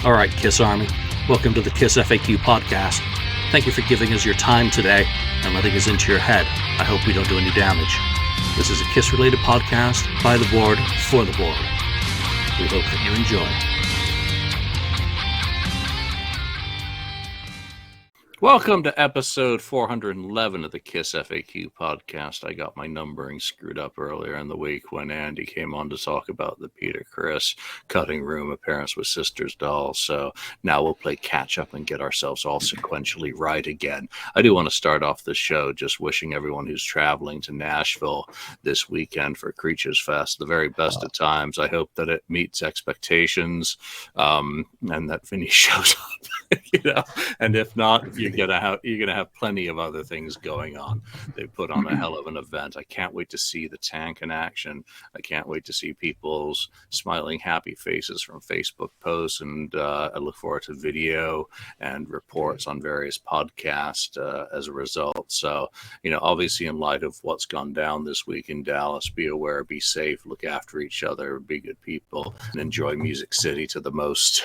All right, Kiss Army, welcome to the KissFAQ Podcast. Thank you for giving us your time today and letting us into your head. I hope we don't do any damage. This is a Kiss-related podcast by the board, for the board. We hope that you enjoy. Welcome to episode 411 of the KissFAQ Podcast. I got my numbering screwed up earlier in the week when Andy came on to talk about the Peter Criss cutting room appearance with Sisters Doll. So now we'll play catch up and get ourselves all sequentially right again. I do want to start off the show just wishing everyone who's traveling to Nashville this weekend for Creatures Fest the very best of times. I hope that it meets expectations and that Vinny shows up. And if not, you're gonna have plenty of other things going on. They put on a hell of an event. I can't wait to see the tank in action. I can't wait to see people's smiling, happy faces from Facebook posts, and I look forward to video and reports on various podcasts as a result. So, obviously, in light of what's gone down this week in Dallas, be aware, be safe, look after each other, be good people, and enjoy Music City to the most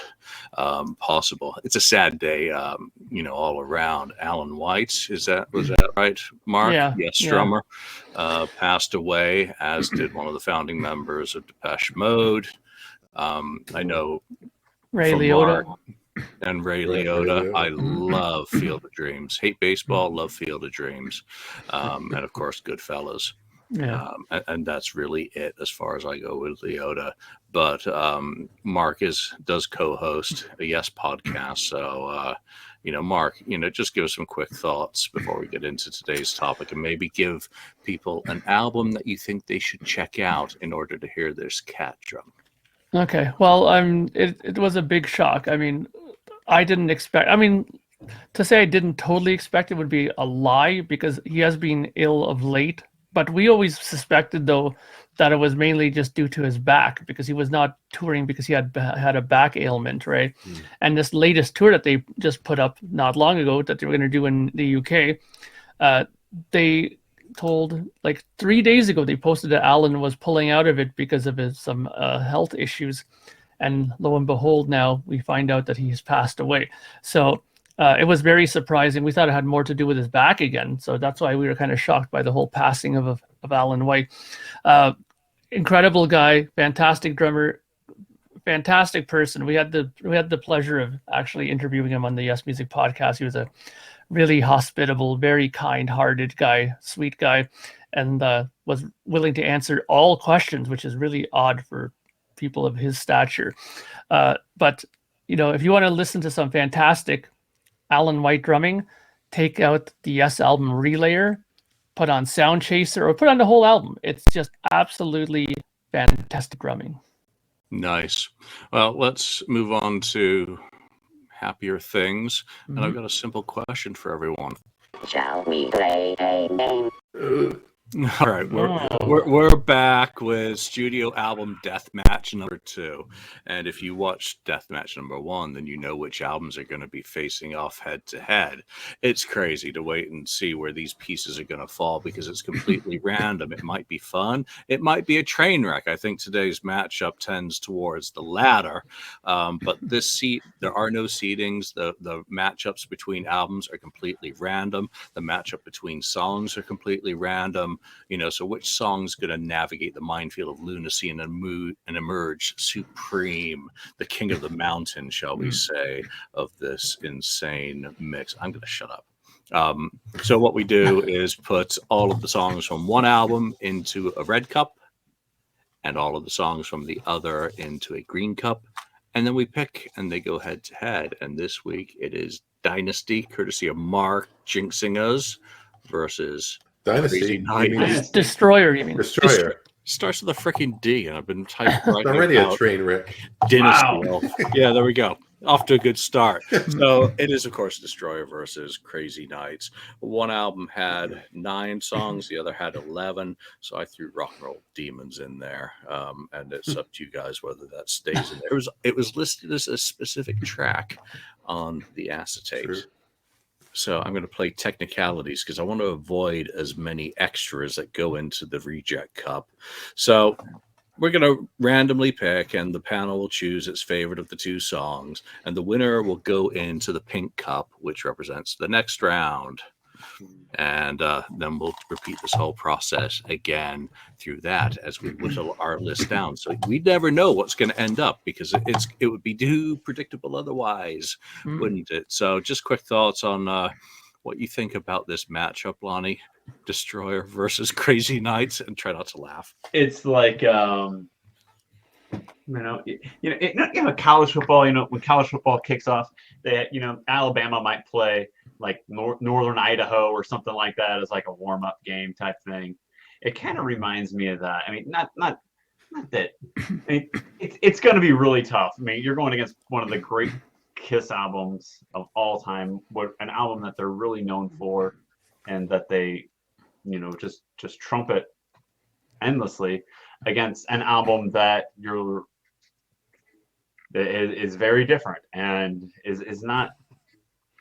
possible. It's a sad day, all around. Alan White, was that right, Mark? Yes, drummer, passed away, as did one of the founding members of Depeche Mode. I know Ray Liotta. Mark and Ray Liotta. I love Field of Dreams. Hate baseball, love Field of Dreams. And of course, Goodfellas. Yeah. And that's really it as far as I go with Liotta. But Mark does co-host a Yes podcast. So, Mark, just give us some quick thoughts before we get into today's topic, and maybe give people an album that you think they should check out in order to hear this cat drum. Okay. Well, it was a big shock. I mean, I didn't expect. To say I didn't totally expect it would be a lie, because he has been ill of late. But we always suspected, though, that it was mainly just due to his back, because he was not touring because he had a back ailment, right? And this latest tour that they just put up not long ago that they were going to do in the UK, they told, like 3 days ago, they posted that Alan was pulling out of it because of some health issues. And lo and behold, now we find out that he's passed away. So it was very surprising. We thought it had more to do with his back again. So that's why we were kind of shocked by the whole passing of Alan White. Incredible guy, fantastic drummer, fantastic person. We had the pleasure of actually interviewing him on the Yes Music podcast. He was a really hospitable, very kind-hearted guy, sweet guy, and was willing to answer all questions, which is really odd for people of his stature. But if you want to listen to some fantastic Alan White drumming, take out the Yes album Relayer, put on Sound Chaser, or put on the whole album. It's just absolutely fantastic drumming. Nice. Well, let's move on to happier things. And I've got a simple question for everyone. Shall we play a game? All right, we're back with studio album Deathmatch number 2, and if you watched Deathmatch number 1, then you know which albums are going to be facing off head to head. It's crazy to wait and see where these pieces are going to fall, because it's completely random. It might be fun, it might be a train wreck. I think today's matchup tends towards the latter, but there are no seedings. The matchups between albums are completely random. The matchup between songs are completely random. So which song's going to navigate the minefield of lunacy and emerge supreme, the king of the mountain, shall we say, of this insane mix? I'm going to shut up. So what we do is put all of the songs from one album into a red cup and all of the songs from the other into a green cup. And then we pick, and they go head to head. And this week it is Dynasty, courtesy of Mark jinxing us, versus Dynasty. Destroyer, you mean? Destroyer. Starts with a freaking D, and I've been typing It's already a train wreck. Dynasty. Wow. Yeah, there we go. Off to a good start. So it is, of course, Destroyer versus Crazy Nights. One album had 9 songs, the other had 11. So I threw Rock and Roll Demons in there, and it's up to you guys whether that stays in there. It was listed as a specific track on the acetate. Sure. So I'm going to play technicalities because I want to avoid as many extras that go into the reject cup. So we're going to randomly pick, and the panel will choose its favorite of the two songs, and the winner will go into the pink cup, which represents the next round. And then we'll repeat this whole process again through that as we whittle our list down. So we never know what's going to end up, because it would be too predictable otherwise, wouldn't it? So just quick thoughts on what you think about this matchup, Lonnie. Destroyer versus Crazy Knights, and try not to laugh. It's like college football. When college football kicks off, Alabama might play like Northern Idaho or something like that as like a warm up game type thing. It kind of reminds me of that. I mean, not that. I mean, it's going to be really tough. I mean, you're going against one of the great Kiss albums of all time, an album that they're really known for, and that they, just trumpet endlessly, against an album that is very different and is not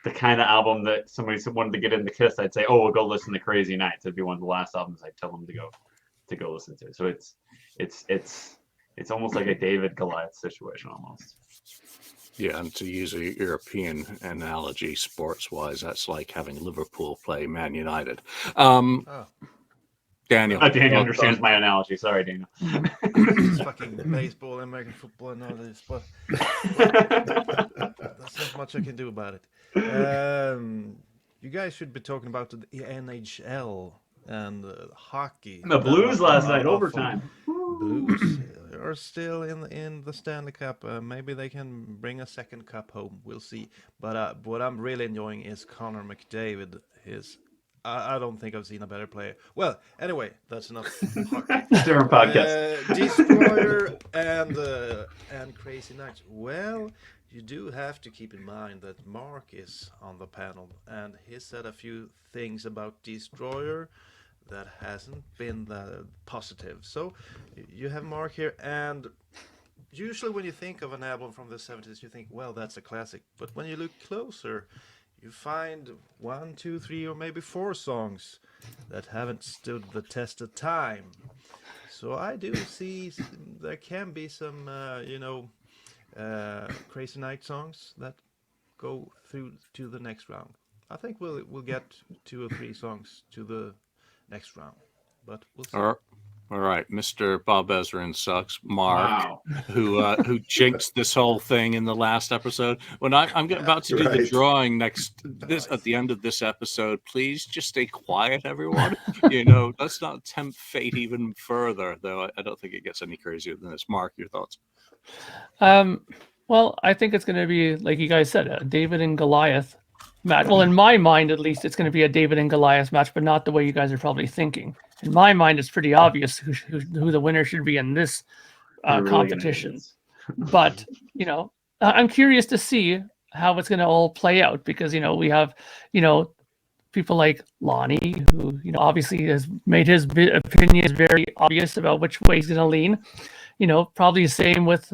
the kind of album that somebody wanted to get into Kiss. I'd say, oh, we'll go listen to Crazy Nights. It'd be one of the last albums I'd tell them to go listen to. So it's almost like a David Goliath situation almost. Yeah, and to use a European analogy, sports-wise, that's like having Liverpool play Man United. Daniel. Daniel understands my analogy. Sorry, Daniel. It's fucking baseball, American football, and all this, but that's not much I can do about it. You guys should be talking about the NHL and hockey. The Blues last night, overtime. Blues are still in the Stanley Cup. Maybe they can bring a second cup home. We'll see. But what I'm really enjoying is Connor McDavid. I don't think I've seen a better player. Well, anyway, that's enough hockey. Different podcast. Destroyer and Crazy Knights. Well, you do have to keep in mind that Mark is on the panel, and he said a few things about Destroyer that hasn't been that positive. So you have Mark here, and usually when you think of an album from the 70s, you think, well, that's a classic. But when you look closer, you find 1, 2, 3, or maybe 4 songs that haven't stood the test of time. So I do see there can be some, Crazy Night songs that go through to the next round. I think we'll get 2 or 3 songs to the next round, but we'll see. All right, Mr. Bob Ezrin sucks. Mark, Wow. who jinxed this whole thing in the last episode. When I'm about to do the drawing at the end of this episode, please just stay quiet, everyone. Let's not tempt fate even further, though. I don't think it gets any crazier than this. Mark, your thoughts? Well, I think it's going to be, like you guys said, a David and Goliath match. Well, in my mind, at least, it's going to be a David and Goliath match, but not the way you guys are probably thinking. In my mind, it's pretty obvious who the winner should be in this competition. But, I'm curious to see how it's going to all play out, because, we have, people like Lonnie, who, obviously has made his opinions very obvious about which way he's going to lean. Probably the same with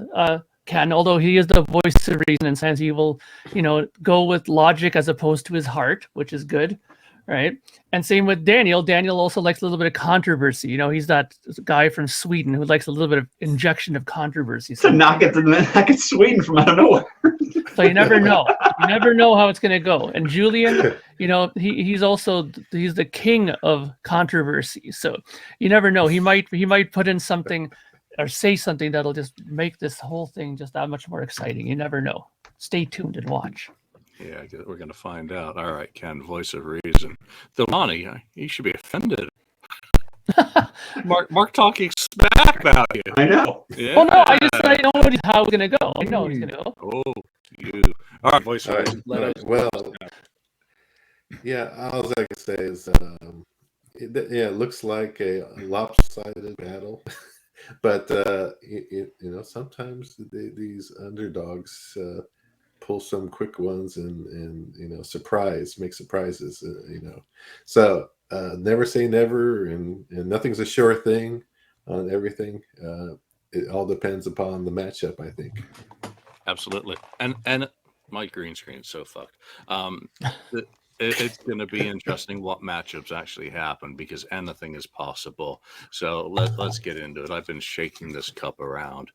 Ken, although he is the voice of reason and sense, he will, go with logic as opposed to his heart, which is good. Right. And same with Daniel. Daniel also likes a little bit of controversy. He's that guy from Sweden who likes a little bit of injection of controversy. So knock it Sweden from out of nowhere. So you never know. You never know how it's going to go. And Julian, he's the king of controversy. So you never know. He might put in something or say something that'll just make this whole thing just that much more exciting. You never know. Stay tuned and watch. Yeah, we're going to find out. All right, Ken, voice of reason. Though, Lonnie, you should be offended. Mark talking smack about you. I know. Yeah. Well, no, I know how it's going to go. I know it's going to go. Oh, you. All right, voice of reason. Well, yeah, all I can say is, it looks like a lopsided battle. But, sometimes these underdogs pull some quick ones and make surprises, So never say never, and nothing's a sure thing on everything. It all depends upon the matchup, I think. Absolutely. And my green screen is so fucked. it's going to be interesting what matchups actually happen because anything is possible. So let's get into it. I've been shaking this cup around,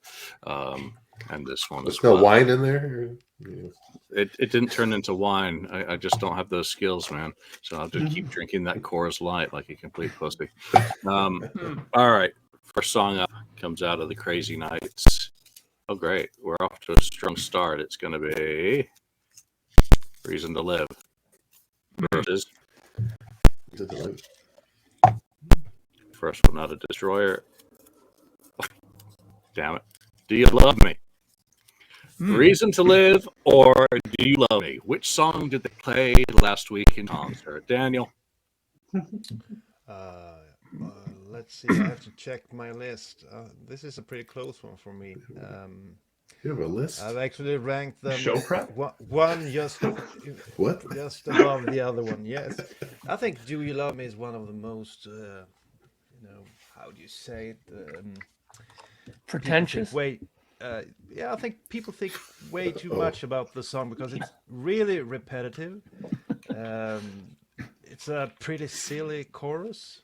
and this one There's as no well. wine in there? Yeah. It didn't turn into wine. I just don't have those skills, man. So I'll just keep drinking that Coors Light like a complete pussy. All right. First song up comes out of the Crazy Nights. Oh, great. We're off to a strong start. It's going to be Reason to Live versus first one out of Destroyer. Damn it. Do You Love Me? Reason to Live or Do You Love Me? Which song did they play last week in concert? Daniel? Let's see. I have to check my list. This is a pretty close one for me. You have a list? I've actually ranked them Show prep? one just What? just above the other one. Yes, I think "Do You Love Me" is one of the most, how do you say it? Pretentious. I think people think way too much about the song because it's really repetitive. It's a pretty silly chorus.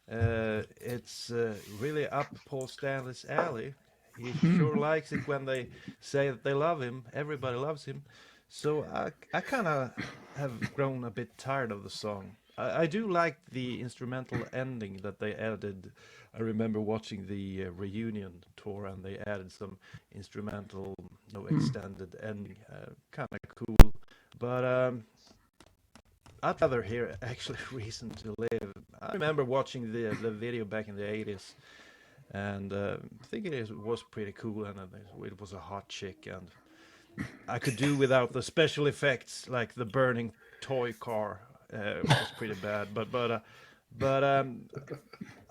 It's really up Paul Stanley's alley. He sure likes it when they say that they love him. Everybody loves him. So I kind of have grown a bit tired of the song. I do like the instrumental ending that they added. I remember watching the reunion tour and they added some instrumental, extended ending. Kind of cool. But I'd rather hear actually Reason to Live. I remember watching the video back in the 80s and thinking it was pretty cool and it was a hot chick and I could do without the special effects like the burning toy car. It was pretty bad, but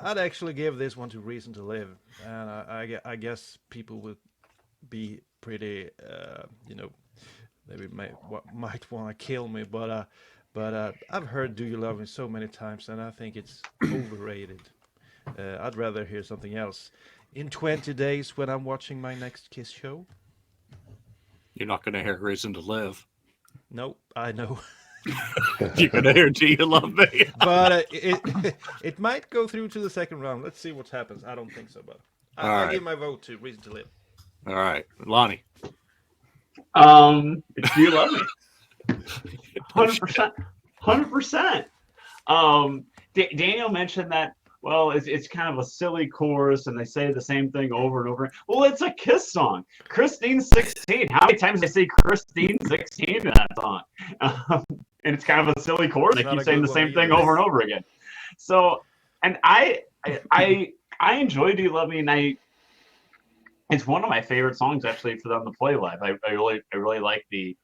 I'd actually give this one to Reason to Live, and I guess people would be pretty, maybe might want to kill me, but I've heard "Do You Love Me" so many times, and I think it's overrated. I'd rather hear something else. In 20 days, when I'm watching my next Kiss show. You're not going to hear Reason to Live. Nope, I know. You're going to hear Do You Love Me? But it might go through to the second round. Let's see what happens. I don't think so, but I give my vote to Reason to Live. All right. Lonnie? Do You Love Me? 100%. 100%. Daniel mentioned that, well, it's kind of a silly chorus and they say the same thing over and over. Well, it's a Kiss song. Christine's 16. How many times do they say Christine's 16 in that song? And it's kind of a silly chorus. They keep saying the same thing over and over again. So, and I enjoy Do You Love Me, and it's one of my favorite songs actually for them to play live. I really like the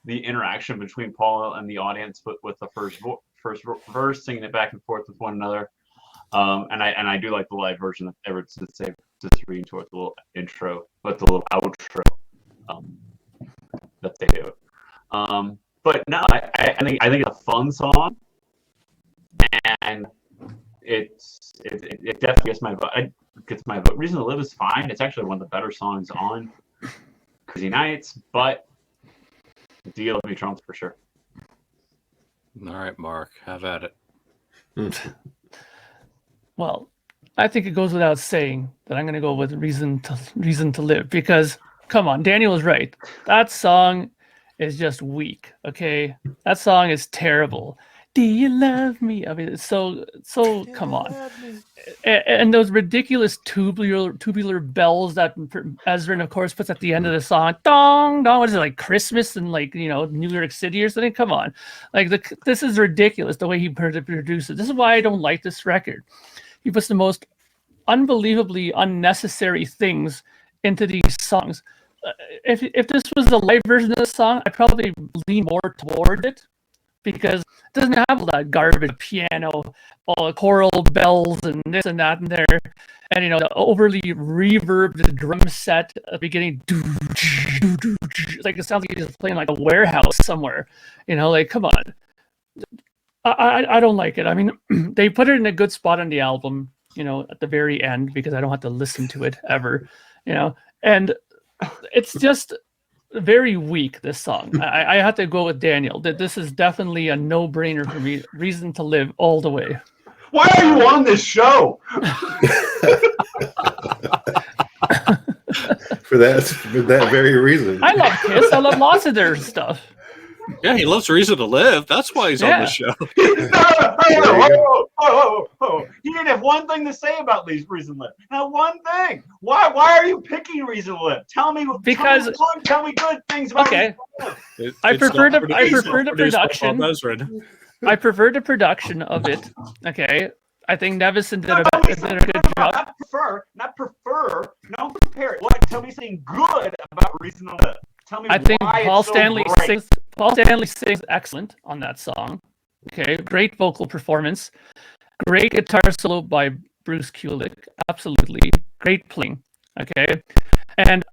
interaction between Paul and the audience with the first verse, singing it back and forth with one another. And I do like the live version that Everett just reading towards the little intro, but the little outro that they do. But no, I think it's a fun song, and it definitely gets my vote. Reason to Live is fine. It's actually one of the better songs on Crazy Nights, but Do You Love Me trumps for sure. All right, Mark, have at it. Well, I think it goes without saying that I'm going to go with Reason to Live because, come on, Daniel was right. That song is just weak, okay? That song is terrible. Do you love me? I mean, it's so come on. And those ridiculous tubular bells that Ezrin, of course, puts at the end of the song. Dong, dong. What is it, like Christmas and like, New York City or something? Come on. Like, this is ridiculous, the way he produced it. This is why I don't like this record. He puts the most unbelievably unnecessary things into these songs. If this was the live version of the song, I'd probably lean more toward it because it doesn't have all that garbage piano, all the choral bells and this and that in there, and the overly reverbed drum set at the beginning. It's like it sounds like he's playing like a warehouse somewhere. Like, come on. I don't like it. I mean, they put it in a good spot on the album, at the very end because I don't have to listen to it ever, and it's just very weak, this song. I have to go with Daniel. That this is definitely a no-brainer for me. Reason to Live all the way. Why are you on this show? for that very reason. I love Kiss. I love lots of their stuff. Yeah, he loves Reason to Live. That's why he's on the show. He didn't have one thing to say about Reason to Live. Now, one thing. Why are you picking Reason to Live? Tell me good things about Reason to Live. I prefer the production. I prefer the production of it. Okay. I think Nevison did a good job. Not prefer. No, compare it. What? Tell me something good about Reason to Live. Tell me I think why Paul it's so Stanley great. sings excellent on that song. Okay, great vocal performance, great guitar solo by Bruce Kulick, absolutely great playing. Okay, and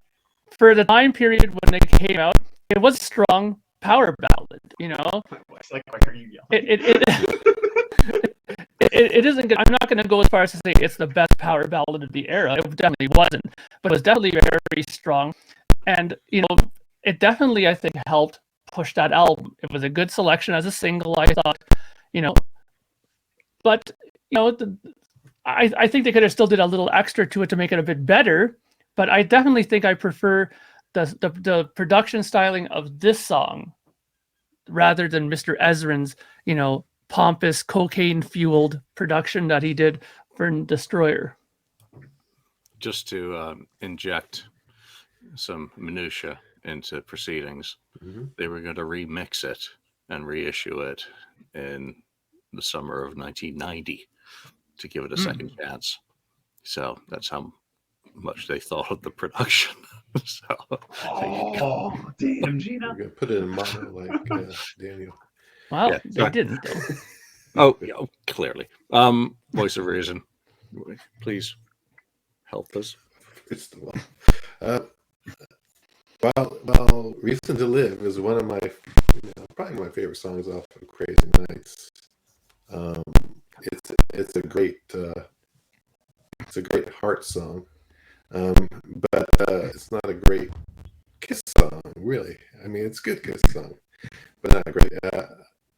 for the time period when they came out, it was a strong power ballad. You know, It's like I hear you yell. it isn't good. I'm not going to go as far as to say it's the best power ballad of the era. It definitely wasn't, but it was definitely very strong, and it definitely, I think, helped push that album. It was a good selection as a single, I thought, but I think they could have still did a little extra to it to make it a bit better. But I definitely think I prefer the production styling of this song rather than Mr. Ezrin's, pompous cocaine-fueled production that he did for Destroyer. Just to inject some minutia into proceedings, they were going to remix it and reissue it in the summer of 1990 to give it a second chance. So that's how much they thought of the production. Damn, Gina. We're gonna put it in mono like Daniel. Well, Yeah, they didn't. Oh, clearly. Voice of Reason, please help us. It's the one. Well, Reason to Live is one of my, probably my favorite songs off of Crazy Nights. It's a great heart song, but it's not a great Kiss song, really. I mean, it's a good Kiss song, but not great.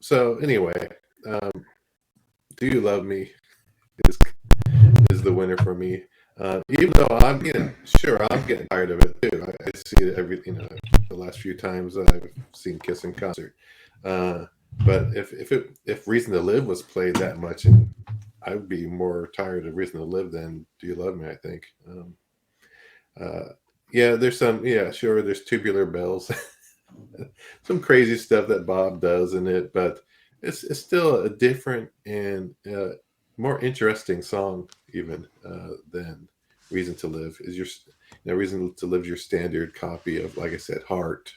So anyway, Do You Love Me is the winner for me. Even though I'm getting tired of it too. I see it the last few times I've seen Kiss in concert. But if Reason to Live was played that much, and I would be more tired of Reason to Live than Do You Love Me, I think. There's there's Tubular Bells, some crazy stuff that Bob does in it, but it's still a different and more interesting song even than Reason to Live. Is your Reason to Live your standard copy of, like I said, Heart,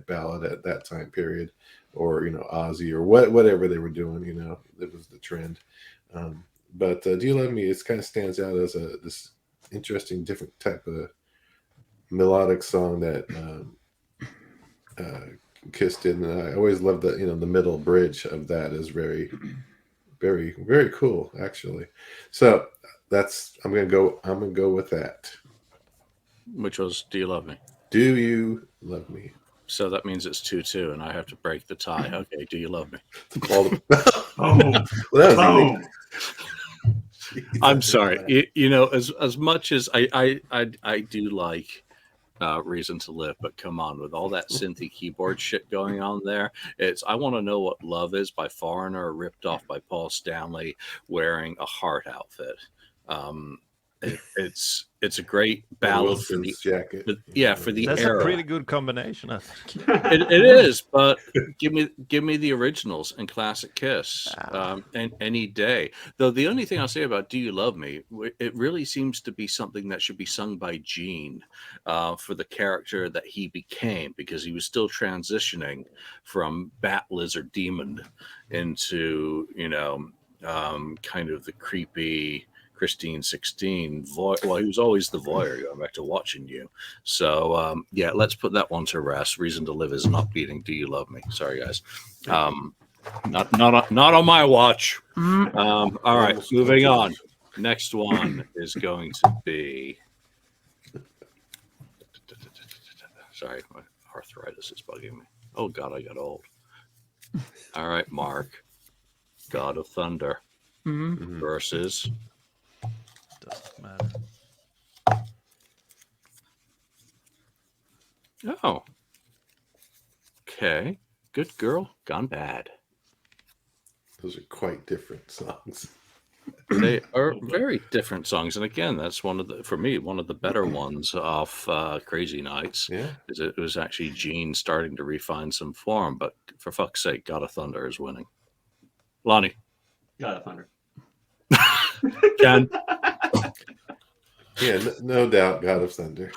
ballad at that time period, or Ozzy or whatever they were doing, it was the trend. But Do You Love Me, it kind of stands out as this interesting, different type of melodic song that Kiss did, and I always loved that. The middle bridge of that is very, very, very cool, actually. So I'm gonna go with that. Which was Do You Love Me? Do You Love Me? So that means it's 2-2, and I have to break the tie. Okay, Do You Love Me? I'm sorry. As much as I do like Reason to Live, but come on, with all that synthy keyboard shit going on there, it's I Want to Know What Love Is by Foreigner, ripped off by Paul Stanley wearing a Heart outfit. It's a great ballad for the jacket. For the That's era. a pretty good combination, I think. It is, but give me the originals and classic Kiss, and any day. Though the only thing I'll say about Do You Love Me, it really seems to be something that should be sung by Gene for the character that he became, because he was still transitioning from Bat Lizard Demon into kind of the creepy Christine 16 well, he was always the voyeur, going back to Watching You. So let's put that one to rest. Reason to Live is not beating Do You Love Me. Sorry, guys. Not on my watch. All right, moving on. Next one is going to be, sorry, my arthritis is bugging me. Oh God, I got old. All right, Mark. God of Thunder versus. Doesn't matter. Oh. Okay. Good Girl Gone Bad. Those are quite different songs. They are very different songs, and again, that's one of the better ones off Crazy Nights. Yeah. It was actually Gene starting to refine some form, but for fuck's sake, God of Thunder is winning. Lonnie. God of Thunder. Ken. Yeah, no doubt, God of Thunder.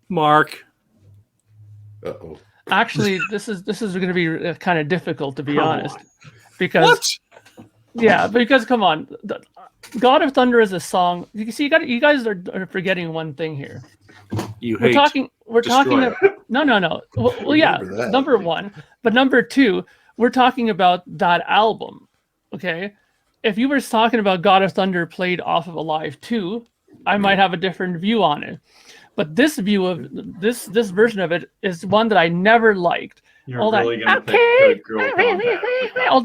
Mark. Uh-oh. Actually, this is going to be kind of difficult, to be Come honest, on. because What? yeah, because come on, God of Thunder is a song. You see, you guys are forgetting one thing here. You We're hate. talking. We're talking. Destroyer. No. Well, yeah. Remember that. Number one, but number two, we're talking about that album. Okay, if you were talking about God of Thunder played off of Alive 2, I might have a different view on it. But this view of this version of it is one that I never liked. You're All really that, gonna pick Good Girl Gone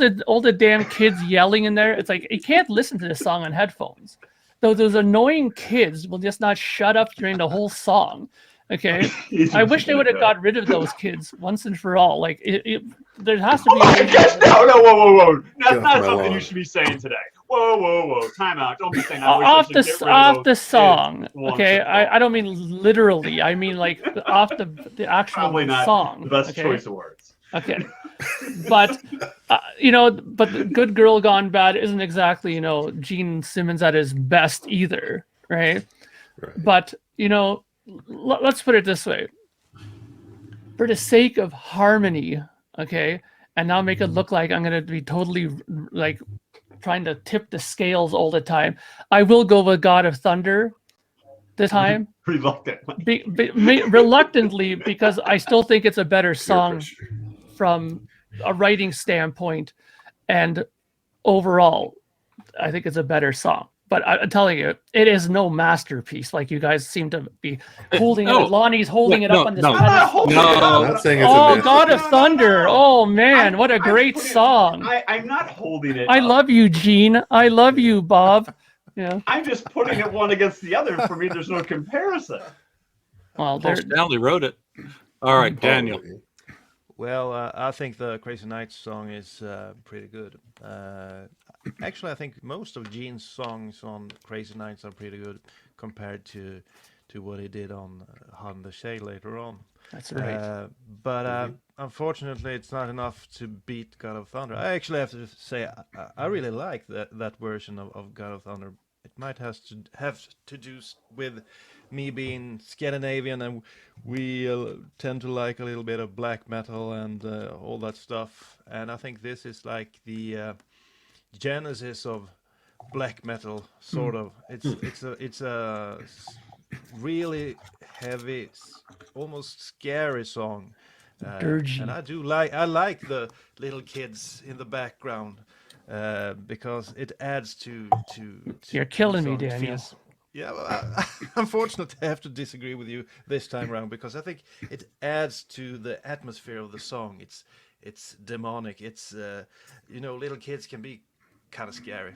Bad. all the damn kids yelling in there. It's like you can't listen to this song on headphones. Those annoying kids will just not shut up during the whole song. Okay, I wish they would have got rid of those kids once and for all. Like there has to be. No, whoa. That's Get not off my something lawn. you should be saying today. Whoa. Time out. Don't be saying that. Off the song. Okay, I don't mean literally. I mean like off the actual Probably not song. the best okay? choice of words. Okay, but but Good Girl Gone Bad isn't exactly Gene Simmons at his best either, right? Right. But let's put it this way: for the sake of harmony, okay, and not make it look like I'm gonna be totally like trying to tip the scales all the time, I will go with God of Thunder this time. Reluctantly. Reluctantly, because I still think it's a better Peer song pressure. from a writing standpoint, and overall, I think it's a better song. But I'm telling you, it is no masterpiece like you guys seem to be holding it. No. Lonnie's holding it No, up on this no. I'm not pedestal. holding No. it up. I'm not saying it's a Oh, masterpiece. God of Thunder! Oh man, what a I'm great putting- song! I'm not holding it. I up. love you, Gene. I love you, Bob. Yeah. I'm just putting it one against the other. For me, there's no comparison. Well, Paul there. Stanley wrote it. All right, Daniel. Probably. Well, I think the Crazy Nights song is pretty good. Actually, I think most of Gene's songs on Crazy Nights are pretty good compared to what he did on Hot in the Shade later on. That's right. But unfortunately, it's not enough to beat God of Thunder. I actually have to say I really like that version of God of Thunder. It might have to do with me being Scandinavian, and we tend to like a little bit of black metal and all that stuff. And I think this is like the genesis of black metal, sort of. It's a really heavy, almost scary song. Dirgy. And I like the little kids in the background because it adds to You're killing me, the song. It Daniel. feels- Yeah, well, unfortunately, I have to disagree with you this time around because I think it adds to the atmosphere of the song. It's demonic. It's little kids can be kind of scary.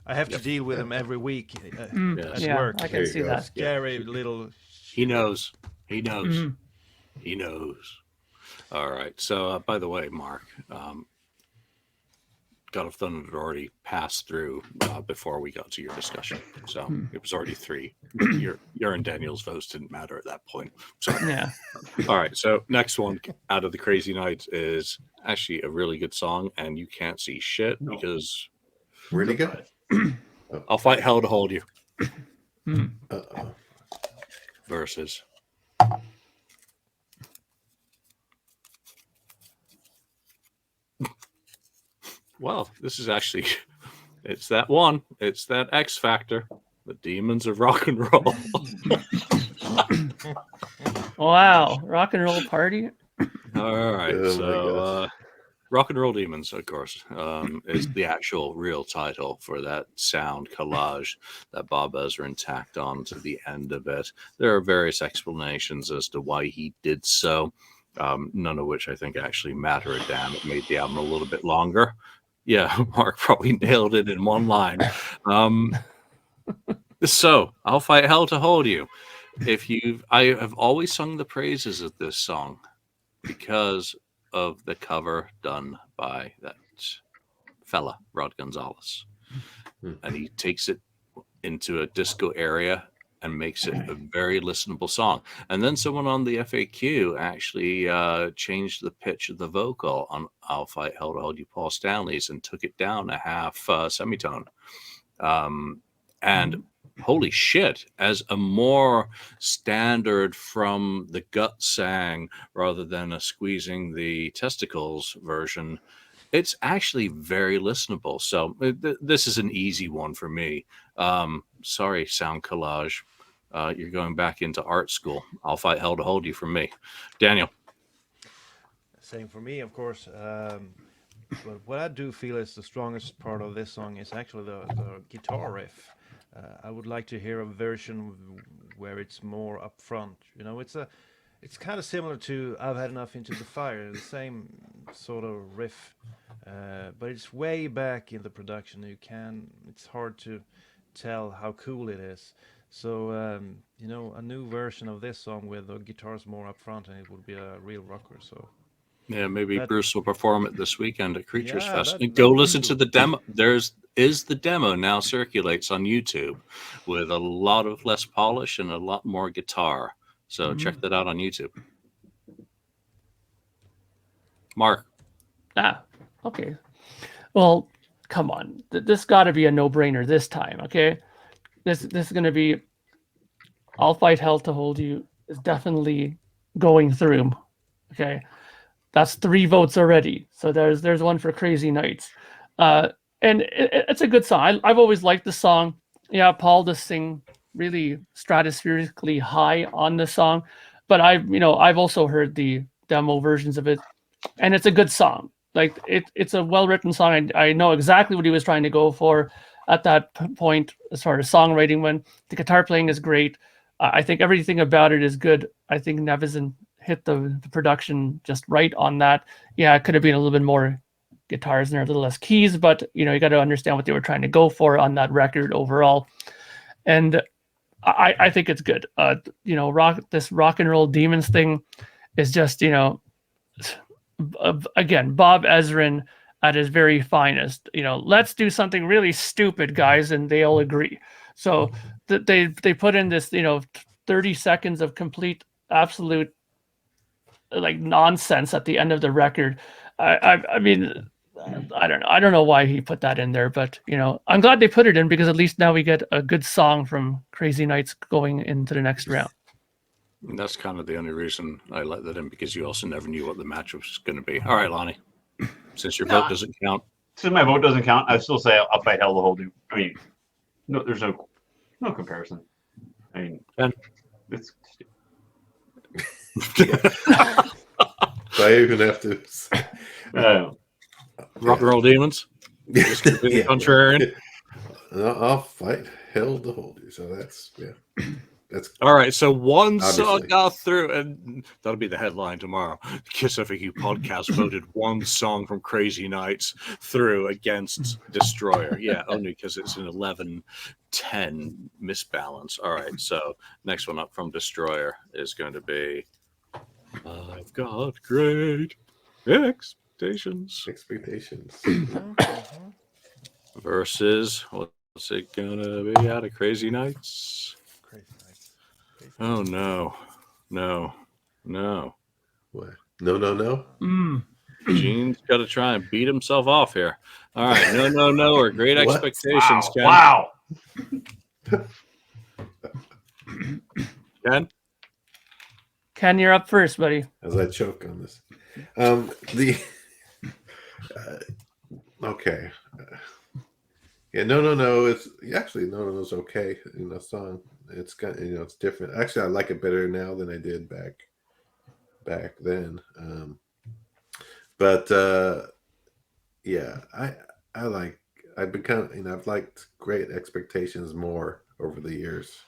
I have to deal with them every week at Yeah, work. I There can you see go. that. Scary little. He knows. He knows. Mhm. He knows. All right. So, by the way, Mark, God of Thunder had already passed through before we got to your discussion. So it was already 3. Your and Daniel's votes didn't matter at that point. So, Yeah. all right. So next one out of the Crazy Nights is actually a really good song, and you can't see shit No. because Where'd he go? I'll fight hell to hold you Uh-oh. versus. Well, this is actually, it's that one. It's that X Factor, the Demons of Rock and Roll. Wow. Rock and roll party. All right. Oh my So Rock and Roll Demons, of course, is the actual real title for that sound collage that Bob Ezrin tacked on to the end of it. There are various explanations as to why he did so, none of which I think actually matter a damn. It made the album a little bit longer. Yeah, Mark probably nailed it in one line. So, I'll Fight Hell to Hold You. I have always sung the praises of this song because of the cover done by that fella, Rod Gonzalez. And he takes it into a disco area and makes it a very listenable song. And then someone on the FAQ actually changed the pitch of the vocal on I'll Fight Hell to Hold You, Paul Stanley's, and took it down a half semitone. And holy shit, as a more standard from the gut sang rather than a squeezing the testicles version, it's actually very listenable. So this is an easy one for me. Sorry, Sound Collage. You're going back into art school. I'll Fight Hell to Hold You from me. Daniel. Same for me, of course. But what I do feel is the strongest part of this song is actually the guitar riff. I would like to hear a version where it's more upfront. You know, it's kind of similar to I've Had Enough Into the Fire, the same sort of riff, but it's way back in the production. It's hard to tell how cool it is. So you know, a new version of this song with the guitars more upfront, and it would be a real rocker. So. Yeah, maybe Bruce will perform it this weekend at Creatures Fest. that Go would be listen cool. to the demo. The demo now circulates on YouTube with a lot of less polish and a lot more guitar. So check that out on YouTube. Mark. Okay. Well, come on. This got to be a no-brainer this time, okay? This is going to be I'll Fight Hell to Hold You is definitely going through, okay? That's 3 votes already. So there's one for Crazy Nights. And it's a good song. I've always liked the song. Yeah, Paul does sing really stratospherically high on the song, but I've also heard the demo versions of it, and it's a good song. Like it's a well-written song. I know exactly what he was trying to go for at that point as far as songwriting went. The guitar playing is great. I think everything about it is good. I think Nevison hit the production just right on that. Yeah, it could have been a little bit more guitars and a little less keys, but you got to understand what they were trying to go for on that record overall. And I think it's good. This Rock and Roll Demons thing is just, again, Bob Ezrin at his very finest. Let's do something really stupid, guys, and they all agree. So they put in this, 30 seconds of complete, absolute, like nonsense at the end of the record. I mean, I don't know. I don't know why he put that in there, but I'm glad they put it in because at least now we get a good song from Crazy Nights going into the next round. And that's kind of the only reason I let that in, because you also never knew what the match was going to be. All right, Lonnie, since your vote doesn't count. Since my vote doesn't count, I still say I'll Fight Hell to Hold You. I mean, no, there's no comparison. I mean, it's stupid. I even have to. Rock and Roll Demons. Just gonna be the contrarian. I'll Fight Hell to Hold You. So that's all right. So one obviously. song got through, and that'll be the headline tomorrow. KissFAQ Podcast voted one song from Crazy Nights through against Destroyer. Yeah, only because it's an 11-10 misbalance. All right. So next one up from Destroyer is going to be I've Got Great Expectations. Versus, what's it gonna be out of Crazy Nights? Oh, no. What? No. Gene's got to try and beat himself off here. All right. No, or Great What? Expectations. Wow. Ken? Ken, you're up first, buddy. As I choke on this. Okay. Yeah, no. It's actually no. Okay in the song. It's got it's different. Actually, I like it better now than I did back then. But Yeah, I've become, I've liked Great Expectations more over the years.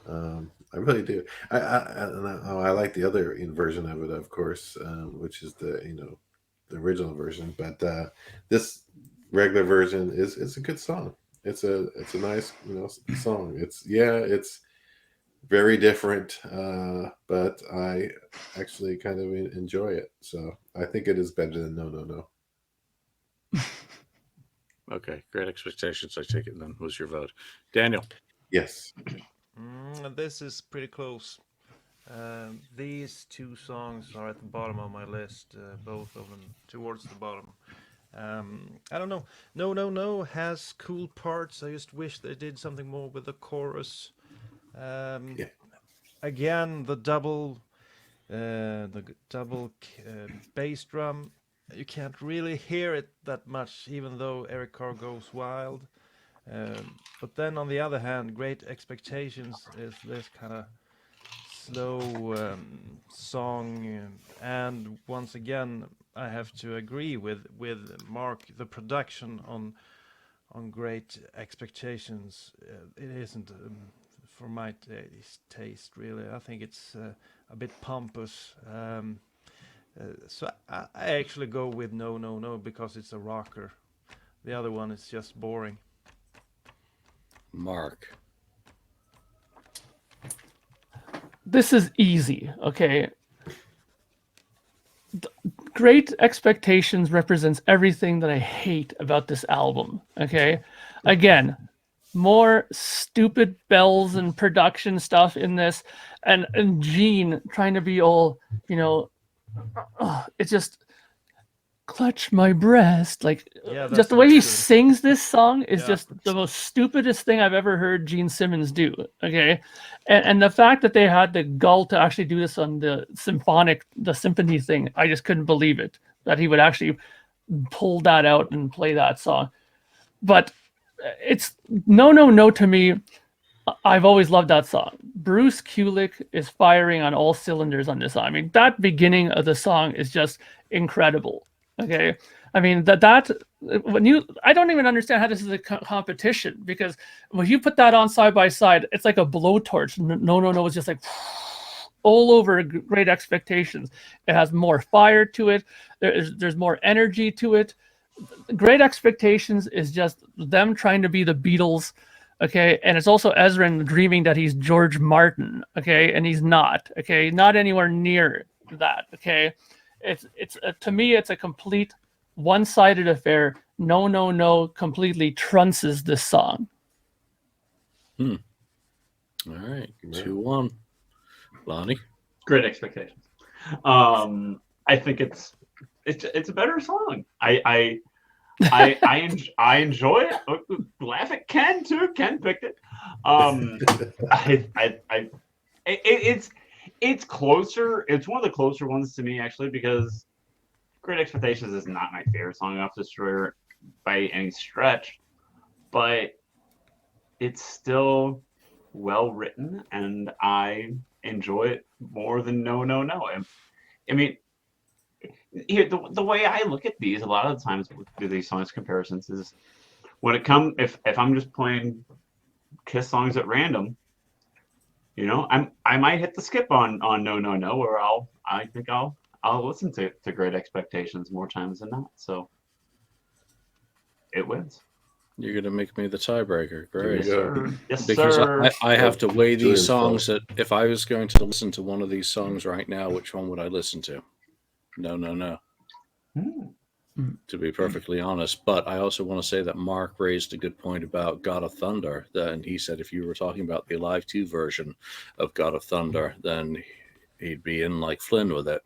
I really do. I like the other version of it, of course, which is the original version. But this regular version is a good song. It's a nice song. It's very different, but I actually kind of enjoy it. So I think it is better than No No No. Okay, Great Expectations. I take it then was your vote, Daniel. Yes. This is pretty close. These two songs are at the bottom of my list, both of them towards the bottom. I don't know. No, no, no has cool parts. I just wish they did something more with the chorus. Yeah. Again, the double bass drum. You can't really hear it that much, even though Eric Carr goes wild. But then, on the other hand, Great Expectations is this kind of slow song, and once again, I have to agree with Mark. The production on Great Expectations, it isn't for my taste really. I think it's a bit pompous. So I actually go with No No No because it's a rocker. The other one is just boring. Mark. This is easy, okay? Great Expectations represents everything that I hate about this album, okay? Again, more stupid bells and production stuff in this, and Gene trying to be all, it's just clutch my breast, like Yeah, just the not way he good. sings this song is Yeah. just the most stupidest thing I've ever heard Gene Simmons do. Okay, and the fact that they had the gall to actually do this on the symphony thing, I just couldn't believe it that he would actually pull that out and play that song. But it's No No No to me. I've always loved that song. Bruce Kulick is firing on all cylinders on this song. I mean, that beginning of the song is just incredible. Okay, I mean that when I don't even understand how this is a competition, because when you put that on side by side, it's like a blowtorch. No, no, no, it's just like all over Great Expectations. It has more fire to it. There's more energy to it. Great Expectations is just them trying to be the Beatles. Okay, and it's also Ezra dreaming that he's George Martin. Okay, and he's not. Okay, not anywhere near that. Okay, it's to me it's a complete one-sided affair. No, no, no completely trunces this song. All right, 2-1. Lonnie. Great Expectations. I think it's a better song. I enjoy it. Laugh at Ken too. Ken picked it. It's closer. It's one of the closer ones to me actually, because Great Expectations is not my favorite song off Destroyer by any stretch, but it's still well written and I enjoy it more than No No No. I mean, here the way I look at these a lot of the times with these songs comparisons is when it comes if I'm just playing Kiss songs at random, I might hit the skip on No No No, or I think I'll listen to Great Expectations more times than not. So it wins. You're going to make me the tiebreaker. Great. There you go. Yes, Because sir. I have to weigh these Julian's songs fault. that if I was going to listen to one of these songs right now, which one would I listen to? No, no, no. To be perfectly honest. But I also want to say that Mark raised a good point about God of Thunder. And he said if you were talking about the Alive 2 version of God of Thunder, then he'd be in like Flynn with it.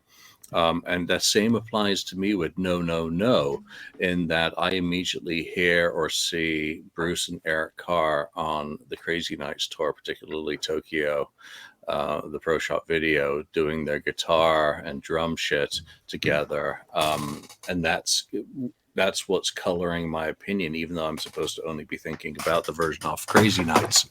And that same applies to me with No, No, No, in that I immediately hear or see Bruce and Eric Carr on the Crazy Nights tour, particularly Tokyo, the Pro Shop video, doing their guitar and drum shit together. And that's that's what's coloring my opinion, even though I'm supposed to only be thinking about the version off Crazy Nights.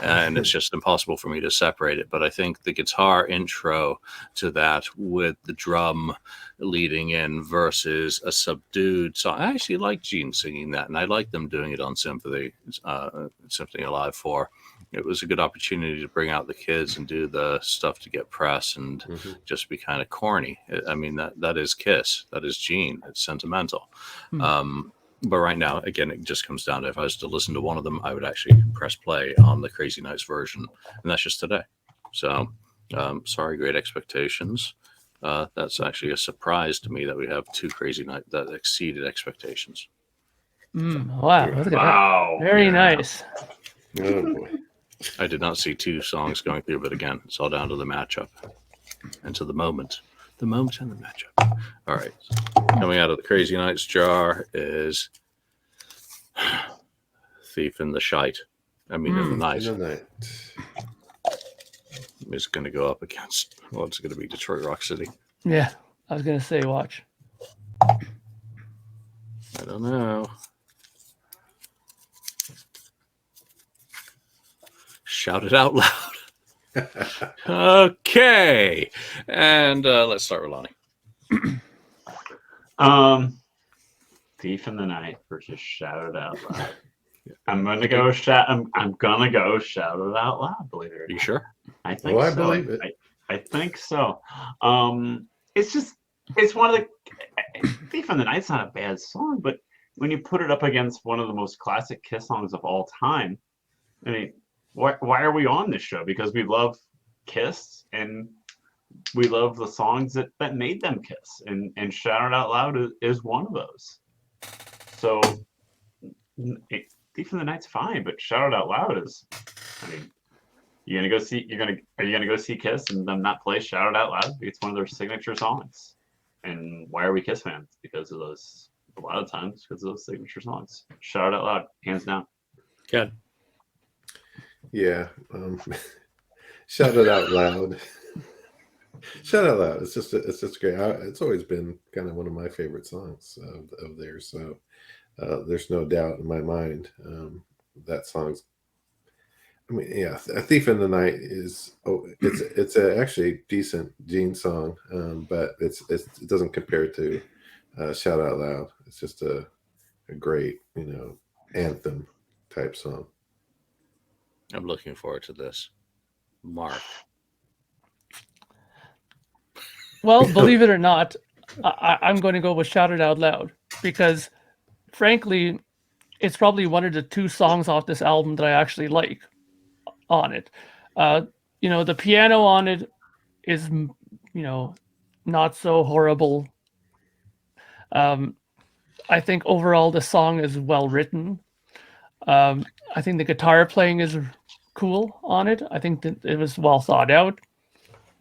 And it's just impossible for me to separate it. But I think the guitar intro to that with the drum leading in versus a subdued song. I actually like Gene singing that, and I like them doing it on Symphony Alive 4. It was a good opportunity to bring out the kids and do the stuff to get press and just be kind of corny. I mean, that is Kiss. That is Gene. It's sentimental. But right now, again, it just comes down to if I was to listen to one of them, I would actually press play on the Crazy Nights version. And that's just today. So, sorry, Great Expectations. That's actually a surprise to me that we have two Crazy Nights that exceeded expectations. Wow, look at that. Very nice. Oh boy. I did not see two songs going through, but again, it's all down to the matchup and to the moment. The moment and the matchup. All right. Coming out of the Crazy Nights jar is Thief in the Shite. I mean, in the Night. In the night. Is going to go up against, well, it's going to be Detroit Rock City. Yeah, I was going to say watch. I don't know. Shout it out loud. Okay. And let's start with Lonnie. Thief in the Night versus Shout It Out Loud. I'm gonna go shout. I'm gonna go Shout It Out Loud. Believe it or Are you not. sure? I think so. I believe it. I think so. It's one of the Thief in the Night's not a bad song, but when you put it up against one of the most classic Kiss songs of all time, I mean, why are we on this show? Because we love Kiss and we love the songs that made them Kiss, and Shout It Out Loud is one of those. So Thief in the Night's fine, but Shout It Out Loud is, I mean, are you gonna go see Kiss and them not play Shout It Out Loud? It's one of their signature songs. And why are we Kiss fans? Because of those, a lot of times, because of those signature songs. Shout It Out Loud, hands down. Good. Yeah. Shout It Out Loud. Shout Out Loud. It's just great. It's always been kind of one of my favorite songs of theirs. So there's no doubt in my mind that song's. I mean, yeah, A Thief in the Night is. It's a actually decent Gene song, but it doesn't compare to Shout Out Loud. It's just a great, anthem type song. I'm looking forward to this. Mark. Well, believe it or not, I'm going to go with Shout It Out Loud because, frankly, it's probably one of the two songs off this album that I actually like on it. The piano on it is, not so horrible. I think overall the song is well written. I think the guitar playing is cool on it. I think that it was well thought out.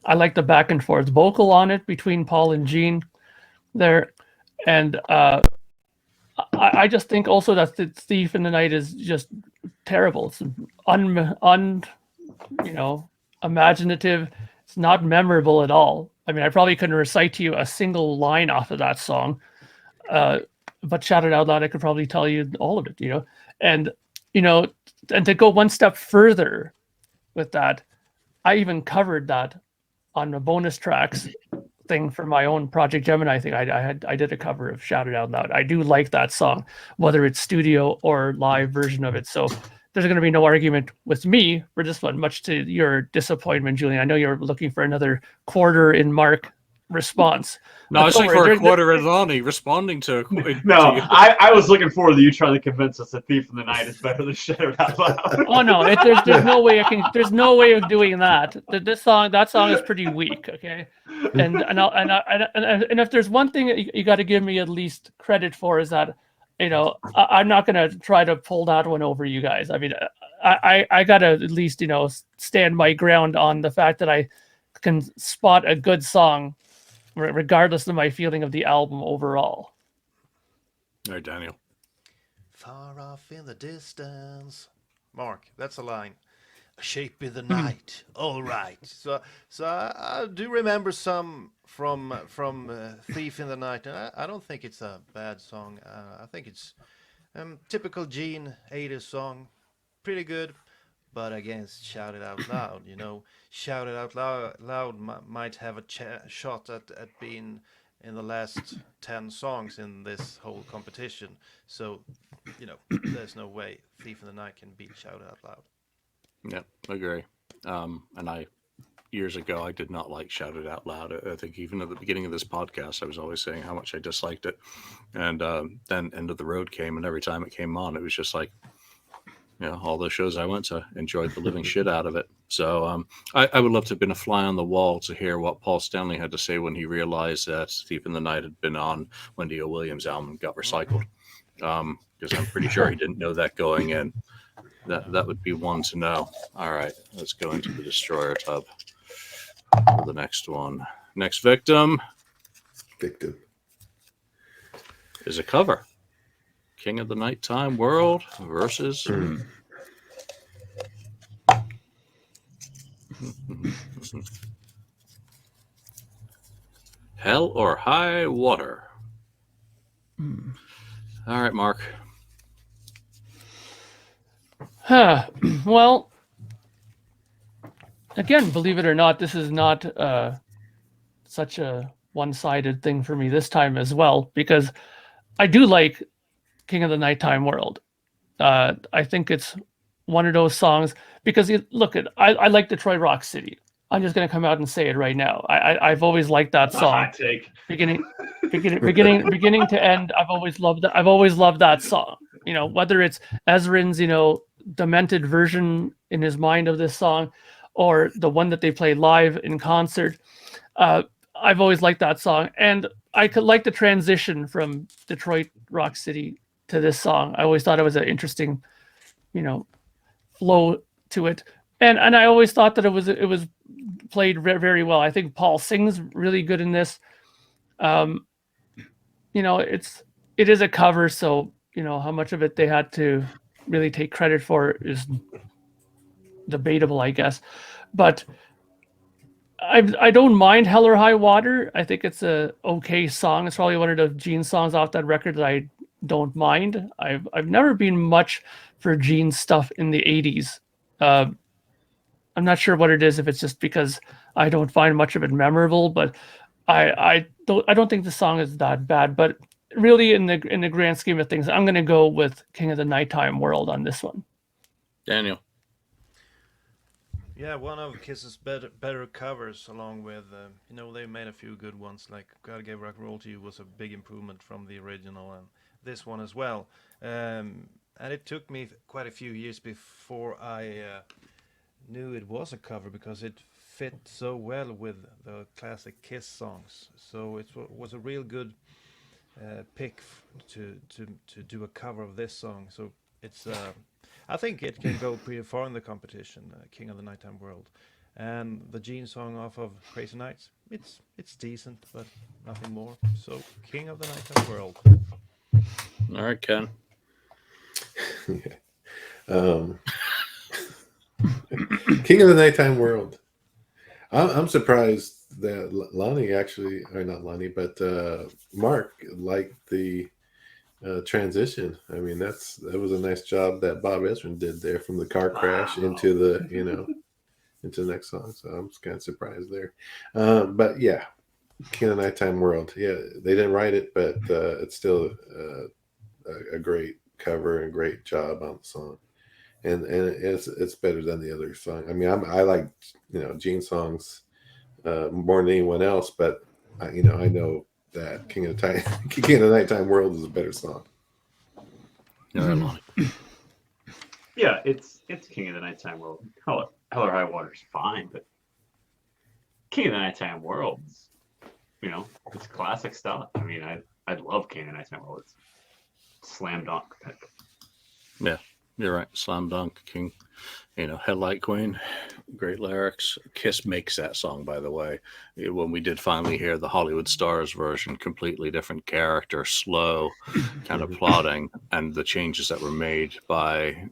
I like the back and forth vocal on it between Paul and Gene there. And I just think also that the Thief in the Night is just terrible. It's imaginative. It's not memorable at all. I mean, I probably couldn't recite to you a single line off of that song. But Shout It Out Loud, I could probably tell you all of it, And to go one step further with that, I even covered that on the bonus tracks thing for my own Project Gemini thing. I did a cover of Shout It Out Loud. I do like that song, whether it's studio or live version of it. So there's going to be no argument with me for this one, much to your disappointment, Julian. I know you're looking for another quarter in Mark response. No, I was looking for a quarter in Lonnie responding to No, I was looking forward to you trying to convince us that Thief in the Night is better than Shout It Out Loud. Oh no, there's no way there's no way of doing that. That song is pretty weak, okay? And if there's one thing you got to give me at least credit for is that, I'm not gonna try to pull that one over you guys. I mean, I gotta at least stand my ground on the fact that I can spot a good song regardless of my feeling of the album overall. All right, Daniel. Far off in the distance. Mark, that's a line. A shape in the night. All right. So I do remember some from Thief in the Night, and I don't think it's a bad song. I think it's typical Gene 80s song, pretty good. But against Shout It Out Loud, Shout It Out Loud might have a shot at being in the last 10 songs in this whole competition. So, there's no way Thief in the Night can beat Shout It Out Loud. Yeah, agree. And years ago, I did not like Shout It Out Loud. I think even at the beginning of this podcast, I was always saying how much I disliked it. And then End of the Road came, and every time it came on, it was just like, all those shows I went to, enjoyed the living shit out of it. So I would love to have been a fly on the wall to hear what Paul Stanley had to say when he realized that Thief in the Night had been on Wendy O. Williams' album and got recycled. Because I'm pretty sure he didn't know that going in. That would be one to know. All right, let's go into the Destroyer tub for the next one. Next victim is a cover. King of the Nighttime World versus Hell or High Water. All right, Mark. Well, again, believe it or not, this is not such a one-sided thing for me this time as well, because I do like King of the Nighttime World. I think it's one of those songs because I like Detroit Rock City. I'm just gonna come out and say it right now. I've always liked that song. Hot take. Beginning to end. I've always loved that song. Whether it's Ezrin's demented version in his mind of this song, or the one that they play live in concert. I've always liked that song, and I could like the transition from Detroit Rock City to this song. I always thought it was an interesting, flow to it, and I always thought that it was played very well. I think Paul sings really good in this. It is a cover, so how much of it they had to really take credit for is debatable, I guess. But I don't mind Hell or High Water. I think it's a okay song. It's probably one of the Gene songs off that record that I don't mind. I've never been much for Gene stuff in the 80s. I'm not sure what it is, if it's just because I don't find much of it memorable, but I don't think the song is that bad. But really, in the grand scheme of things, I'm going to go with King of the Nighttime World on this one. Daniel. Yeah, one of Kiss's better covers, along with they made a few good ones. Like "God Gave Rock and Roll to You" was a big improvement from the original, and this one as well. And it took me quite a few years before I knew it was a cover, because it fit so well with the classic Kiss songs. So it was a real good pick to do a cover of this song. So it's I think it can go pretty far in the competition, King of the Nighttime World. And the Gene song off of Crazy Nights, it's decent, but nothing more. So King of the Nighttime World. All right, Ken. King of the Nighttime World. I'm surprised that Lonnie actually, or not Lonnie, but Mark liked the transition. I mean, that was a nice job that Bob Ezrin did there, from the car crash into the into the next song. So I'm just kind of surprised there. But yeah, King of the Nighttime World. Yeah, they didn't write it, but it's still a great cover and great job on the song. And it's better than the other song. I mean, I like Gene songs more than anyone else, but I know that King of the Nighttime World is a better song. Yeah, it's King of the Nighttime World. Hell or High Water is fine, but King of the Nighttime World, it's classic stuff. I mean, I love King of the Nighttime World. It's slam dunk pick. Yeah, you're right. Slam dunk, King. Headlight Queen. Great lyrics. Kiss makes that song, by the way. When we did finally hear the Hollywood Stars version, completely different character, slow, kind of plotting, and the changes that were made by,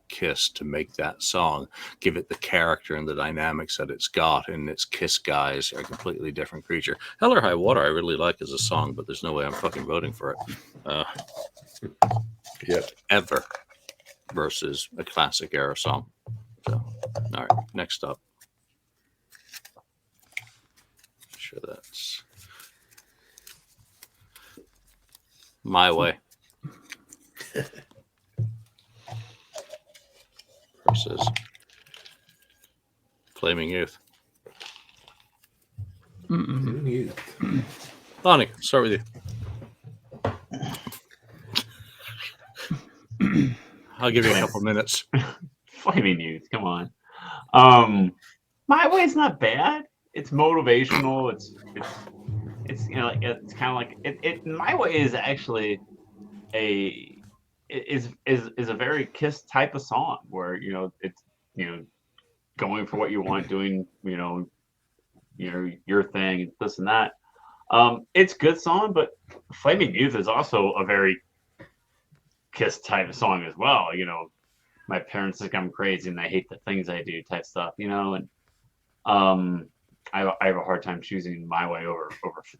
Kiss to make that song, give it the character and the dynamics that it's got, and its Kiss guys are a completely different creature. Hell or High Water I really like as a song, but there's no way I'm fucking voting for it. Yep. Ever versus a classic era song. So, all right, next up. Sure, that's My Way versus Flaming Youth. Lonnie, start with you. I'll give you a couple minutes. Flaming Youth, come on. My Way's not bad. It's motivational. It's it's kind of like it. My Way is actually is a very Kiss type of song where it's going for what you want, doing your thing, this and that. It's a good song, but Flaming Youth is also a very Kiss type of song as well. My parents think I'm crazy and they hate the things I do type stuff, and I have a hard time choosing My Way over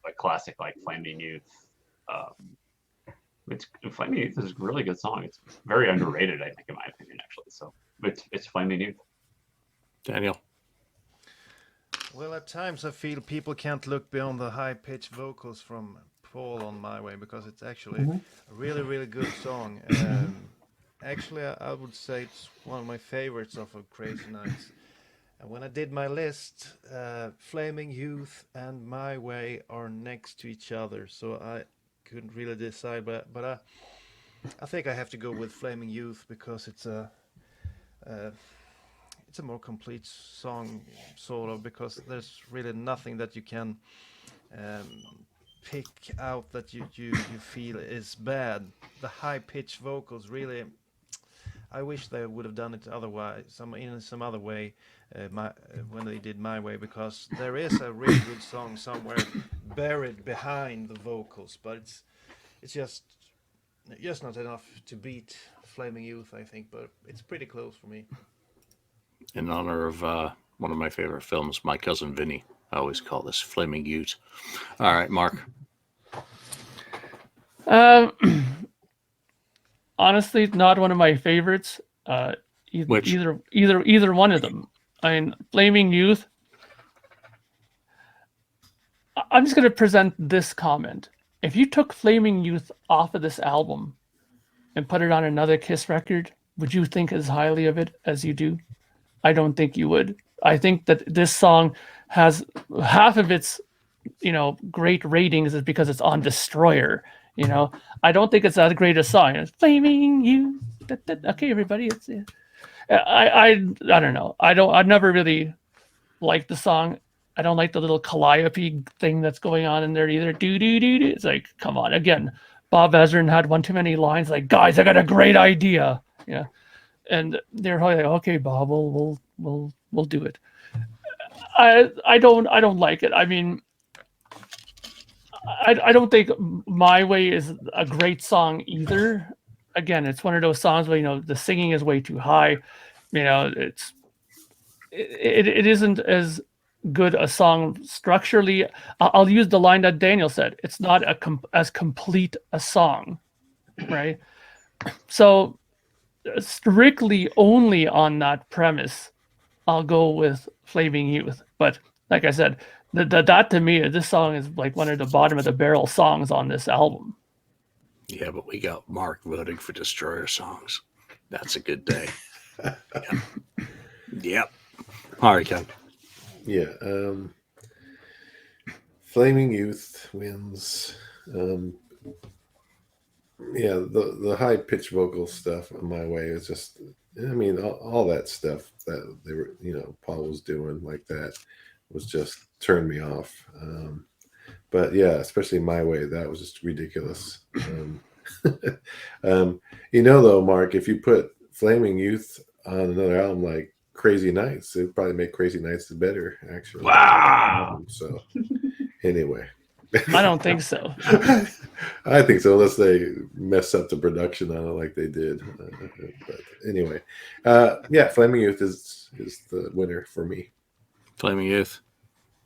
a classic like Flaming Youth. Flaming Youth is a really good song. It's very underrated, I think, in my opinion, actually. So it's Flaming Youth. Daniel. Well, at times I feel people can't look beyond the high-pitched vocals from Paul on My Way because it's actually a really, really good song. Actually, I would say it's one of my favorites of Crazy Nights. And when I did my list, Flaming Youth and My Way are next to each other, so I couldn't really decide. But I think I have to go with Flaming Youth because it's a more complete song, sort of, because there's really nothing that you can pick out that you feel is bad. The high-pitched vocals really. I wish they would have done it otherwise, in some other way, when they did My Way, because there is a really good song somewhere buried behind the vocals, but it's just not enough to beat Flaming Youth, I think, but it's pretty close for me. In honor of one of my favorite films, My Cousin Vinny, I always call this Flaming Youth. All right, Mark. Honestly, not one of my favorites. Either one of them. I mean, Flaming Youth. I'm just going to present this comment. If you took Flaming Youth off of this album and put it on another Kiss record, would you think as highly of it as you do? I don't think you would. I think that this song has half of its, great ratings is because it's on Destroyer. I don't think it's that great a song. It's Flaming Youth. Okay, everybody. It's I don't know. I never really liked the song. I don't like the little calliope thing that's going on in there either. Do do do do. It's like, come on. Again, Bob Ezrin had one too many lines. Like, guys, I got a great idea. Yeah, and they're probably like, okay, Bob, we'll do it. I don't like it. I mean, I don't think My Way is a great song either. Again, it's one of those songs where the singing is way too high. It isn't as good a song structurally. I'll use the line that Daniel said. It's not as complete a song, right? So strictly only on that premise, I'll go with Flaming Youth. But like I said, that to me, this song is like one of the bottom of the barrel songs on this album. Yeah, but we got Mark voting for Destroyer songs. That's a good day. Yep. All right, Ken. Yeah. Flaming Youth wins. Yeah, the high pitched vocal stuff on My Way is just, all that stuff that they were, Paul was doing like that was just turned me off. But yeah, especially My Way, that was just ridiculous. Though, Mark, if you put Flaming Youth on another album like Crazy Nights. It probably make Crazy Nights better, actually. Wow. So anyway. I don't think so. I think so, unless they mess up the production on it like they did. But anyway, yeah, Flaming Youth is the winner for me. Flaming Youth.